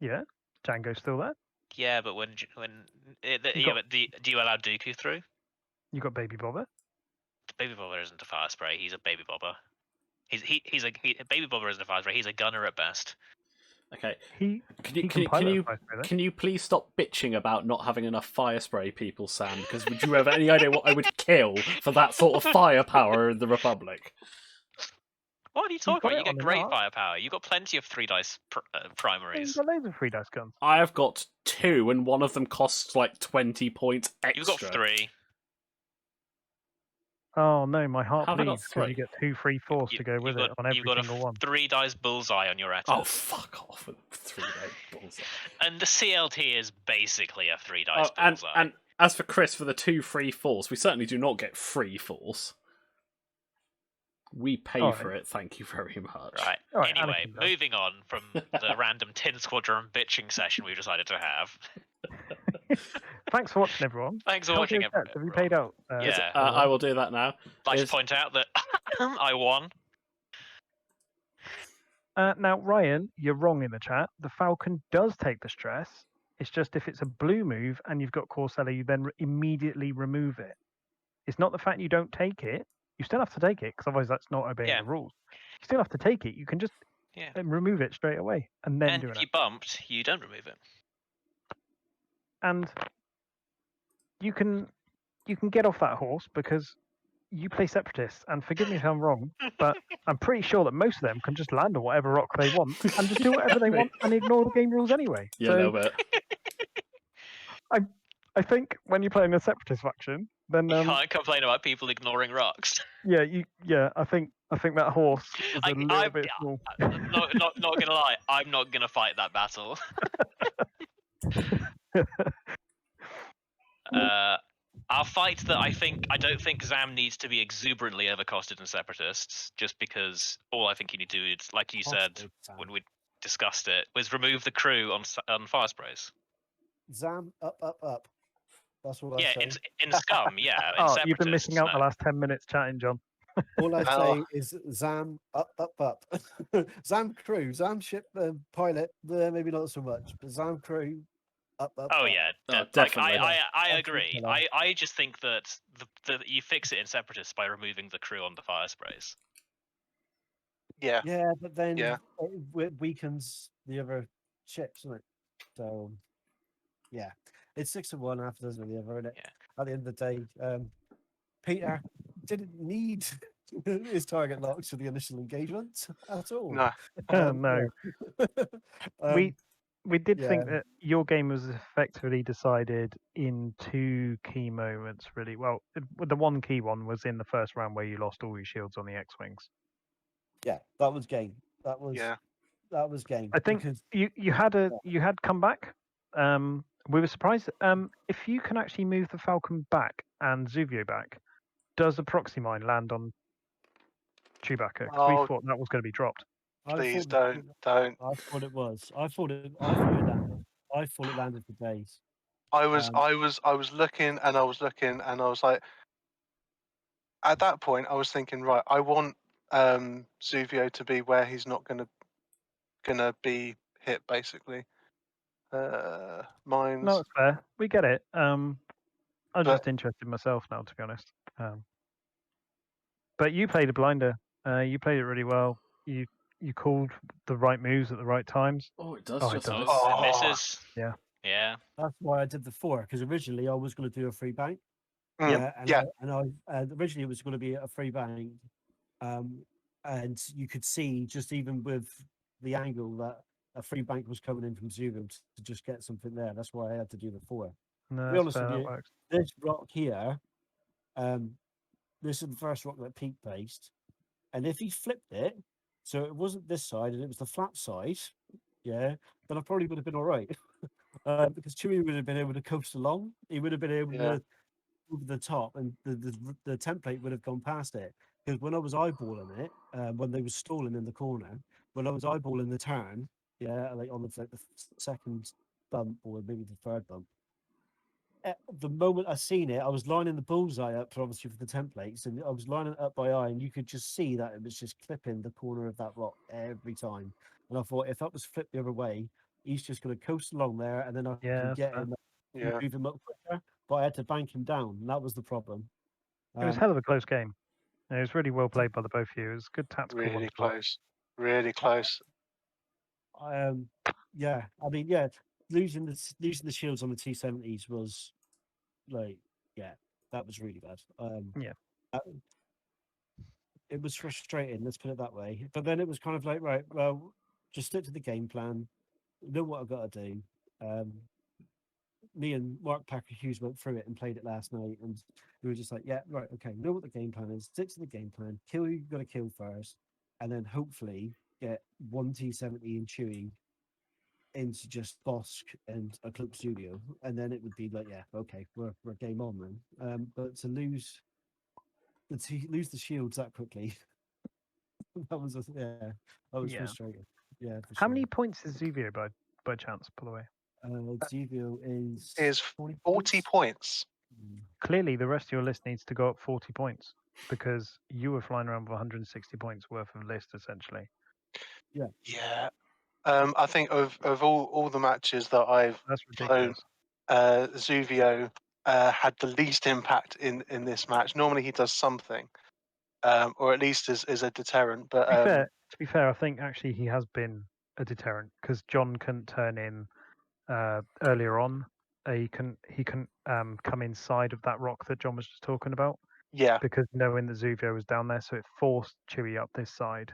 Yeah. Django's still there. Yeah, but when You yeah, got- but do you allow Dooku through? You got Baby Bobber. Baby Bobber isn't a fire spray. He's a baby bobber. Baby Bobber isn't a fire spray. He's a gunner at best. Okay. He Can you he can, can pilot can you a fire spray though. can you please stop bitching about not having enough fire spray people, Sam? Because would you have any idea what I would kill for that sort of firepower in the Republic? What are you talking got about? it You get on the great mark. firepower. You've got plenty of 3 dice You've primaries. got loads of free dice guns. I have got 2, and one of them costs like 20 points extra. You've got 3. Oh no, my heart Have I got bleeds because 3? you get 2 free force to go with you've it got, on every you've got single one. 3 dice bullseye on your Oh, Etis. fuck off with 3-day bullseye. And the CLT is basically a 3 dice Oh, bullseye. and as for Chris, for the 2 free force, we certainly do not get free force. We pay Alright. for it, thank you very much. Right. Alright, Anyway, Anakin does. moving on from the random Tin Squadron bitching session we've decided to have. Thanks for watching, everyone. Thanks for How's watching, your everyone. bets? Have you paid out? Yeah. I will do that now. Like to Is- point out that I won. Now, Ryan, you're wrong in the chat. The Falcon does take the stress. It's just if it's a blue move and you've got Corsair, you then immediately remove it. It's not the fact you don't take it. You still have to take it because otherwise that's not obeying Yeah. the rules. You still have to take it. You can just Yeah. remove it straight away and then And do if it. you bumped, you don't remove it. And you can get off that horse because you play separatists. And forgive me if I'm wrong, but I'm pretty sure that most of them can just land on whatever rock they want and just do whatever they want and ignore the game rules anyway. Yeah, so a little bit. I think when you're playing a separatist faction, then You can't complain about people ignoring rocks. I think that horse is a little I'm bit small. not gonna lie, I'm not gonna fight that battle. I'll fight that. I don't think Zam needs to be exuberantly overcosted in separatists, just because all I think you need to do is, like you said Costed Zam. when we discussed it, was remove the crew on fire sprays. Zam up. That's what I Yeah, say. in Scum, yeah. In Oh, you've been missing out Separatists, the no. last 10 minutes chatting, John. All I Well- say is Zam up. Zam crew, Zam ship pilot, maybe not so much, but Zam crew up. Oh yeah, like, definitely. I I'll agree. keep that I just think that you fix it in separatists by removing the crew on the fire sprays. Yeah. Yeah, but then Yeah. it weakens the other ships, doesn't it? So yeah, it's 6-1 after there's the other, innit? Yeah. At the end of the day, Peter didn't need his target locks for the initial engagement at all. No. No. We did think yeah. that your game was effectively decided in 2 key moments, really. Well, the one key one was in the first round where you lost all your shields on the X-Wings. Yeah, that was game. That was Yeah. that was game. I think because you had comeback. We were surprised. If you can actually move the Falcon back and Zuvio back, does the proxy mine land on Chewbacca? Because we Oh, thought that was going to be dropped. I please thought don't. I thought it was. I thought it landed. I thought it landed for days. I was Um, looking and I was looking and I was like, at that point I was thinking, right, I want Zuvio to be where he's not gonna be hit, basically. No, Mines, it's fair. We get it. I'm but just interested myself now, to be honest. But you played a blinder. You played it really well. You called the right moves at the right times. Oh, it does Oh, it just does. miss. Oh, it Oh. misses. Yeah. Yeah. that's why I did the 4 because originally I was going to do a free bank. mm, And yeah, originally it was going to be a free bank, and you could see just even with the angle that a free bank was coming in from Zubin to just get something there. That's why I had to do the 4. No, To be that's honest fair. with That you, works. this rock here, this is the first rock that Pete placed, and if he flipped it, so it wasn't this side and it was the flat side, yeah, then I probably would have been all right. Because Chewie would have been able to coast along. He would have been able yeah. to over the top, and the template would have gone past it. Because when I was eyeballing it, when they were stalling in the corner, when I was eyeballing the turn, yeah, like on the second bump or maybe the third bump, the moment I seen it, I was lining the bullseye up for obviously for the templates, and I was lining it up by eye, and you could just see that it was just clipping the corner of that rock every time. And I thought if that was flipped the other way, he's just going to coast along there, and then I Yeah, can that's get fair. him, Yeah, move him up quicker. But I had to bank him down, and that was the problem. It was Um, hell of a close game. It was really well played by the both of you. It was a good tactical one really to watch. close, really close. yeah, I mean, yeah, losing the shields on the T70s was like, yeah, that was really bad. Yeah. uh, it was frustrating. Let's put it that way. But then it was kind of like, right, well, just stick to the game plan. Know what I've got to do. Me and Mark Packer Hughes went through it and played it last night, and we were just like, yeah, right, okay, know what the game plan is. Stick to the game plan. Kill who you've got to kill first, and then hopefully get one T70 and Chewie into just Bosk and a Cloak Studio, and then it would be like, yeah, okay, we're game on then. But to lose the shields that quickly, that was that was Yeah. frustrating. Yeah, for How sure. many points is Zuvio by chance, by the way? Zevio is Is 40 40 points. Clearly, the rest of your list needs to go up 40 points because you were flying around with 160 points worth of list essentially. Yeah. I think of all the matches that I've That's flown, ridiculous. Zuvio had the least impact in this match. Normally he does something, or at least is a deterrent. But To be fair, I think actually he has been a deterrent because John couldn't turn in earlier on. He can come inside of that rock that John was just talking about yeah, because knowing that Zuvio was down there, so it forced Chewie up this side.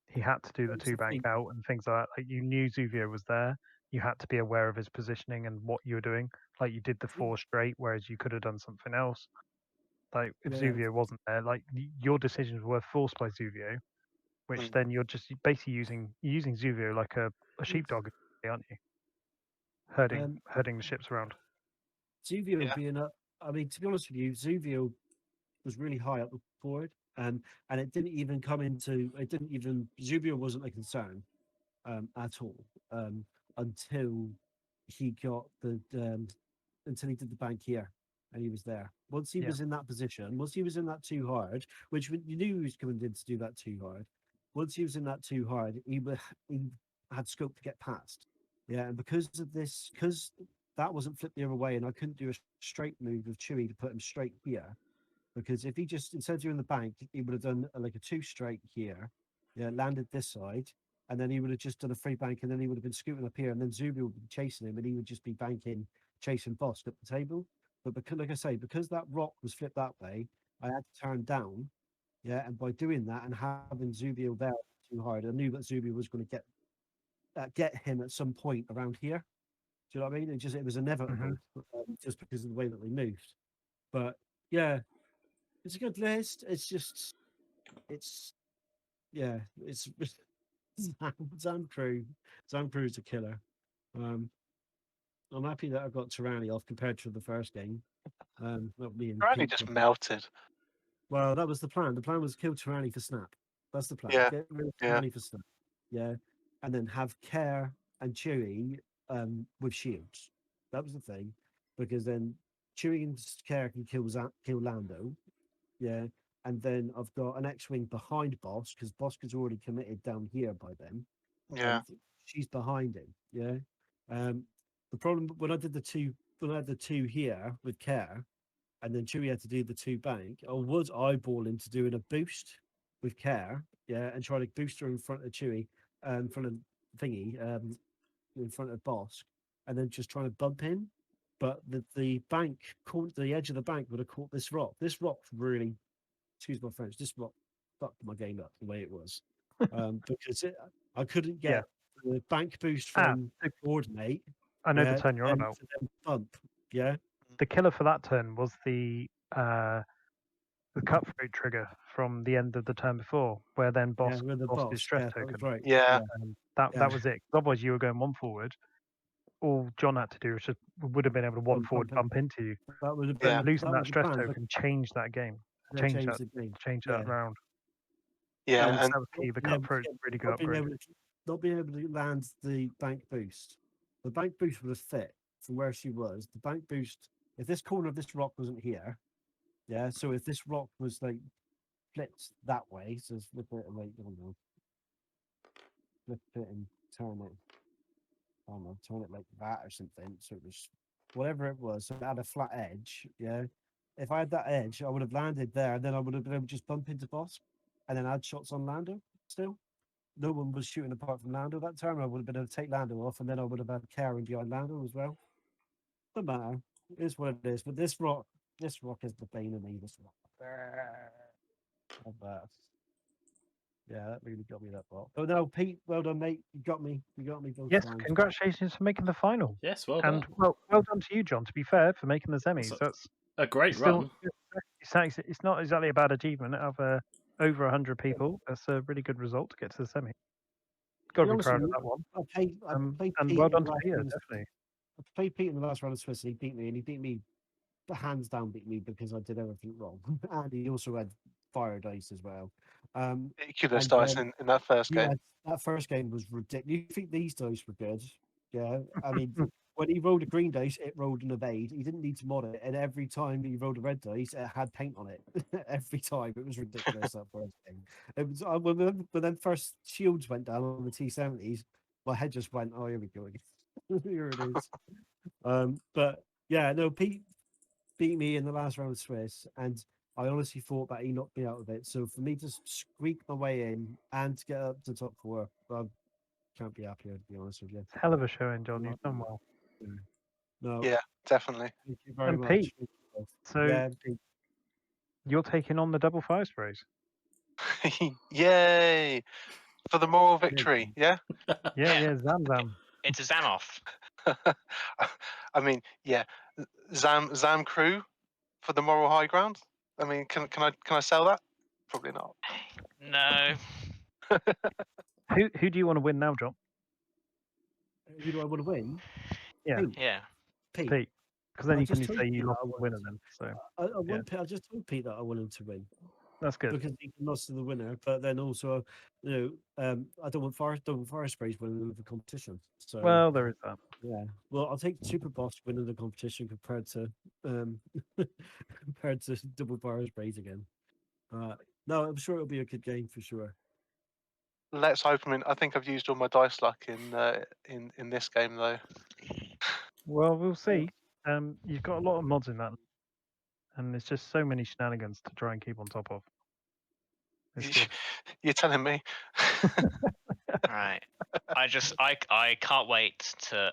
He had to do the That's two the bank thing. out and things like that. Like you knew Zuvio was there. You had to be aware of his positioning and what you were doing. Like you did the 4 straight, whereas you could have done something else. Like if Yeah. Zuvio wasn't there, like your decisions were forced by Zuvio, which Mm. then you're just basically using Zuvio like a sheepdog, aren't you? Herding the ships around. Zuvio Yeah. being up, I mean, to be honest with you, Zuvio was really high up the board, and it didn't even Zuvio wasn't a concern at all until he got until he did the bank here and he was there. Once he Yeah. was in that position, once he was in that too hard, which you knew he was coming in to do that too hard. Once he was in that too hard, he had scope to get past. Yeah, and because that wasn't flipped the other way, and I couldn't do a straight move with Chewie to put him straight here, because if he just instead of doing the bank, he would have done like a 2 straight here, yeah, landed this side, and then he would have just done a free bank, and then he would have been scooting up here, and then Zubi would be chasing him, and he would just be banking, chasing Bosk up the table. But because, like I say, because that rock was flipped that way, I had to turn down, yeah, and by doing that and having Zubio there too hard, I knew that Zubio was going to get him at some point around here. Do you know what I mean? It was inevitable, just because of the way that they moved. But yeah, it's a good list. It's just yeah, it's Zam Crew. Zam Crew's a killer. I'm happy that I got Tyranny off compared to the first game. Not being Randy just melted. Well, that was the plan. The plan was kill Tyranny for Snap. That's the plan. Yeah, Get rid of yeah. Tyranny for Snap. Yeah, and then have Care and Chewie with shields. That was the thing, because then Chewie and Care can kill Lando. Yeah, and then I've got an X-wing behind Bosk because Bosk is already committed down here by then. Yeah. And she's behind him. Yeah. The problem when I did when I had the two here with Care, and then Chewie had to do the two bank, I was eyeballing to doing a boost with Care, yeah, and try to boost her in front of Chewie, in front of Thingy, in front of Bosk, and then just trying to bump him. But the bank caught the edge of the bank would have caught this rock. This rock really, excuse my French, this rock fucked my game up the way it was, because I couldn't get the bank boost from coordinate. I know the turn you're on and about. to then bump, yeah. The killer for that turn was the cutthroat trigger from the end of the turn before, where then Yeah, Boss with the lost boss. his stress Yeah, that token. was right. Yeah. That Yeah. that was it. Otherwise, you were going one forward. All John had to do was just would have been able to one forward bump into you. That would have Yeah. been Losing that was the stress plan, but token changed that game. they Change changed that. the game. Change Yeah. that round. Yeah, That was, and that was key. The Not being able to cutthroat get- really good not being upgrade. able to- not being able to land the bank boost. The bank boost would have fit from where she was. The bank boost, if this corner of this rock wasn't here, yeah. So if this rock was like flipped that way, so flip it and like I don't know, flip it and turn it. I don't know, turn it like that or something. So it was whatever it was. So it had a flat edge. Yeah. If I had that edge, I would have landed there, and then I would have been able to just bump into Boss, and then add shots on Lando. Still, no one was shooting apart from Lando that time. I would have been able to take Lando off, and then I would have had Karen behind Lando as well. Doesn't matter. It is what it is. But this rock is the bane of me. This rock. Yeah, that really got me that part. Oh no, Pete, well done, mate. You got me. You got me both Yes, times. congratulations for making the final. Yes, well And done. well done to you, John. To be fair, for making the semis. That's That's A great still run. it's not exactly a bad achievement out of over 100 people. That's a really good result to get to the semi. Got to be honest proud with of you, that one. I played And Pete well in done the to last Peter, round of- definitely. I played Pete in the last round of Swiss, and he beat me, hands down beat me because I did everything wrong. And he also had fire dice as well. ridiculous and dice then in that first game. Yeah, that first game was ridiculous. You think these dice were good? Yeah, I mean, when he rolled a green dice, it rolled an evade. He didn't need to mod it, and every time he rolled a red dice, it had paint on it. Every time, it was ridiculous. That first game. It was when then first shields went down on the T70s. My head just went, "Oh, here we go again. Here it is." But yeah, no, Pete beat me in the last round of Swiss, and I honestly thought that he knocked me out of it. So for me to squeak my way in and to get up to top four, I can't be happier, to be honest with you. Hell of a showing, John. You've done well. No, Yeah, definitely. thank you very And much. Pete, Thank you both. So Yeah, Pete. you're taking on the double fire sprays. Yay! For the moral victory, yeah? Yeah, Zam Zam. It's a Zamoff. I mean, yeah. Zam crew for the moral high ground? I mean, can I sell that? Probably not. No. Who do you want to win now, John? Who do I want to win? Yeah. Pete. Yeah. Pete. Pete. Because then I you can just told say you you that lost I the wanted winner to. then. So I want Pete, I just told Pete that I wanted to win that's good. because he lost to the winner. But then also, I don't want fire sprays winning the competition. So Well, there is that. yeah, well, I'll take Super Boss winning the competition compared to compared to double fire sprays again. No, I'm sure it'll be a good game for sure. Let's hope. I mean, I think I've used all my dice luck in this game though. Well, we'll see. You've got a lot of mods in that, and there's just so many shenanigans to try and keep on top of. It's good. You're telling me. Right. I can't wait to.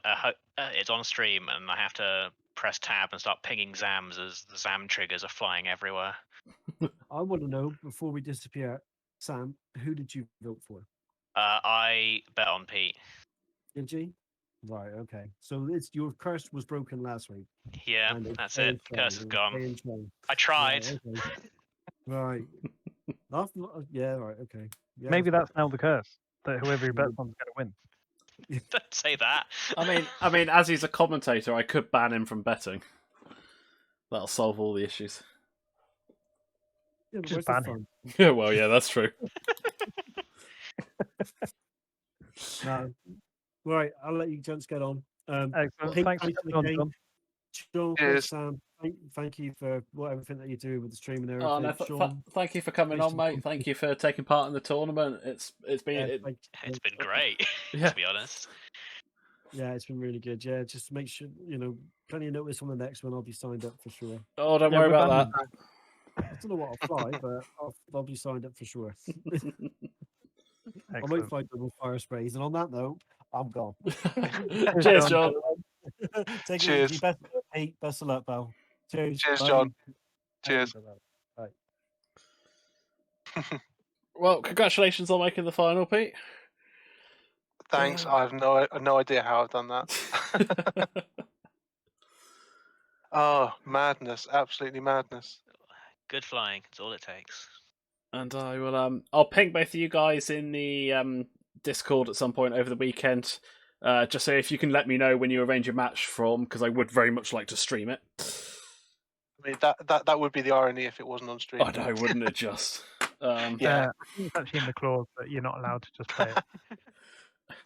It's on stream, and I have to press tab and start pinging Zams as the Zam triggers are flying everywhere. I want to know before we disappear, Sam, who did you vote for? I bet on Pete. Did you? Right. Okay. So it's your curse was broken last week. Yeah, and it's that's staying it. Curse is strong, gone. it's staying strong. I tried. Right. Okay. Right. Yeah, right, okay. Yeah, Maybe that's now the curse that whoever he bets on is going to win. Don't say that. I mean, as he's a commentator, I could ban him from betting. That'll solve all the issues. yeah, but Just where's the ban him. fun? Yeah, well, yeah, that's true. No. Right, I'll let you gents get on. Excellent. Pete, Thanks for thanks for coming the on, game. John. Sean, Cheers. Chris, Sam, thank you for everything that you do with the stream and Oh, everything. no, Sean, thank you for coming on, mate. Thank you for taking part in the tournament. It's been yeah, thank you. It's been great, Yeah. to be honest. Yeah, it's been really good. Yeah, just make sure, plenty of notice on the next one. I'll be signed up for sure. Oh, don't Yeah, worry we're about banning that. I don't know what I'll fly, but I'll be signed up for sure. I might Excellent. fly double fire sprays. And on that note, I'm gone. Cheers, John. Take it Cheers. easy. Best of luck, Pete. Best of luck, pal. Cheers. Cheers, Bye. John. Bye. Cheers. Bye. Well, congratulations on making the final, Pete. Thanks. I have no idea how I've done that. Oh, madness! Absolutely madness. Good flying. That's all it takes. And I will I'll ping both of you guys in the Discord at some point over the weekend. Just so if you can let me know when you arrange a match from, because I would very much like to stream it. I mean, that would be the irony if it wasn't on stream. I know, wouldn't it just? Yeah. I think it's actually in the clause that you're not allowed to just play it.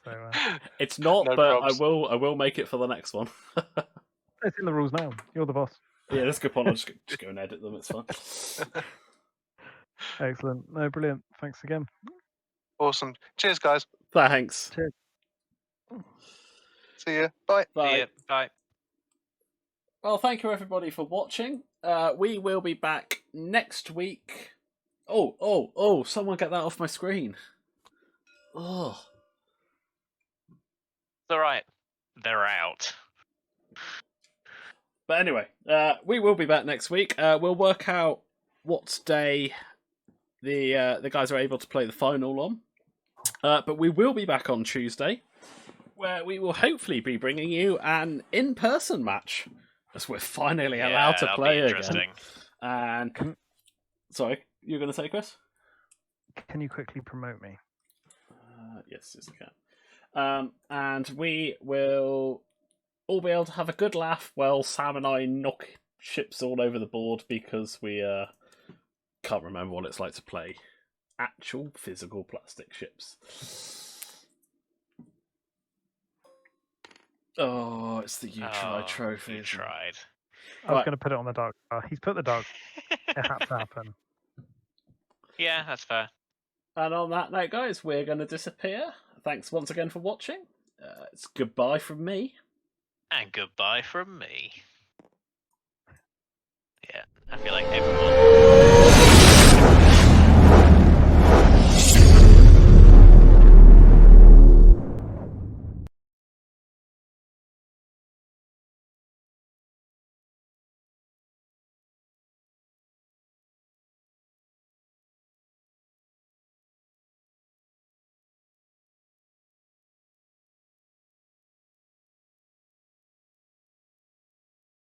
So It's not, No but probs. I will make it for the next one. it's in the rules now. You're the boss. Yeah, that's a good point. I'll just go and edit them. It's fine. Excellent. No, brilliant. Thanks again. Awesome. Cheers, guys. Thanks. Cheers. See ya. Bye. Bye. See ya. Bye. Well, thank you everybody for watching. We will be back next week. Oh! Someone get that off my screen. Oh. It's alright. They're out. But anyway, we will be back next week. We'll work out what day the guys are able to play the final on. But we will be back on Tuesday, where we will hopefully be bringing you an in-person match, as we're finally allowed to that'll play be again. interesting. And sorry, you were going to say, Chris? Can you quickly promote me? Yes, I can. And we will all be able to have a good laugh while Sam and I knock ships all over the board because we can't remember what it's like to play actual physical plastic ships. Oh, it's the You Try trophy. You isn't it? tried. I was Right. going to put it on the dark star. He's put the dark. It had to happen. Yeah, that's fair. And on that note, guys, we're going to disappear. Thanks once again for watching. It's goodbye from me. And goodbye from me. Yeah, I feel like everyone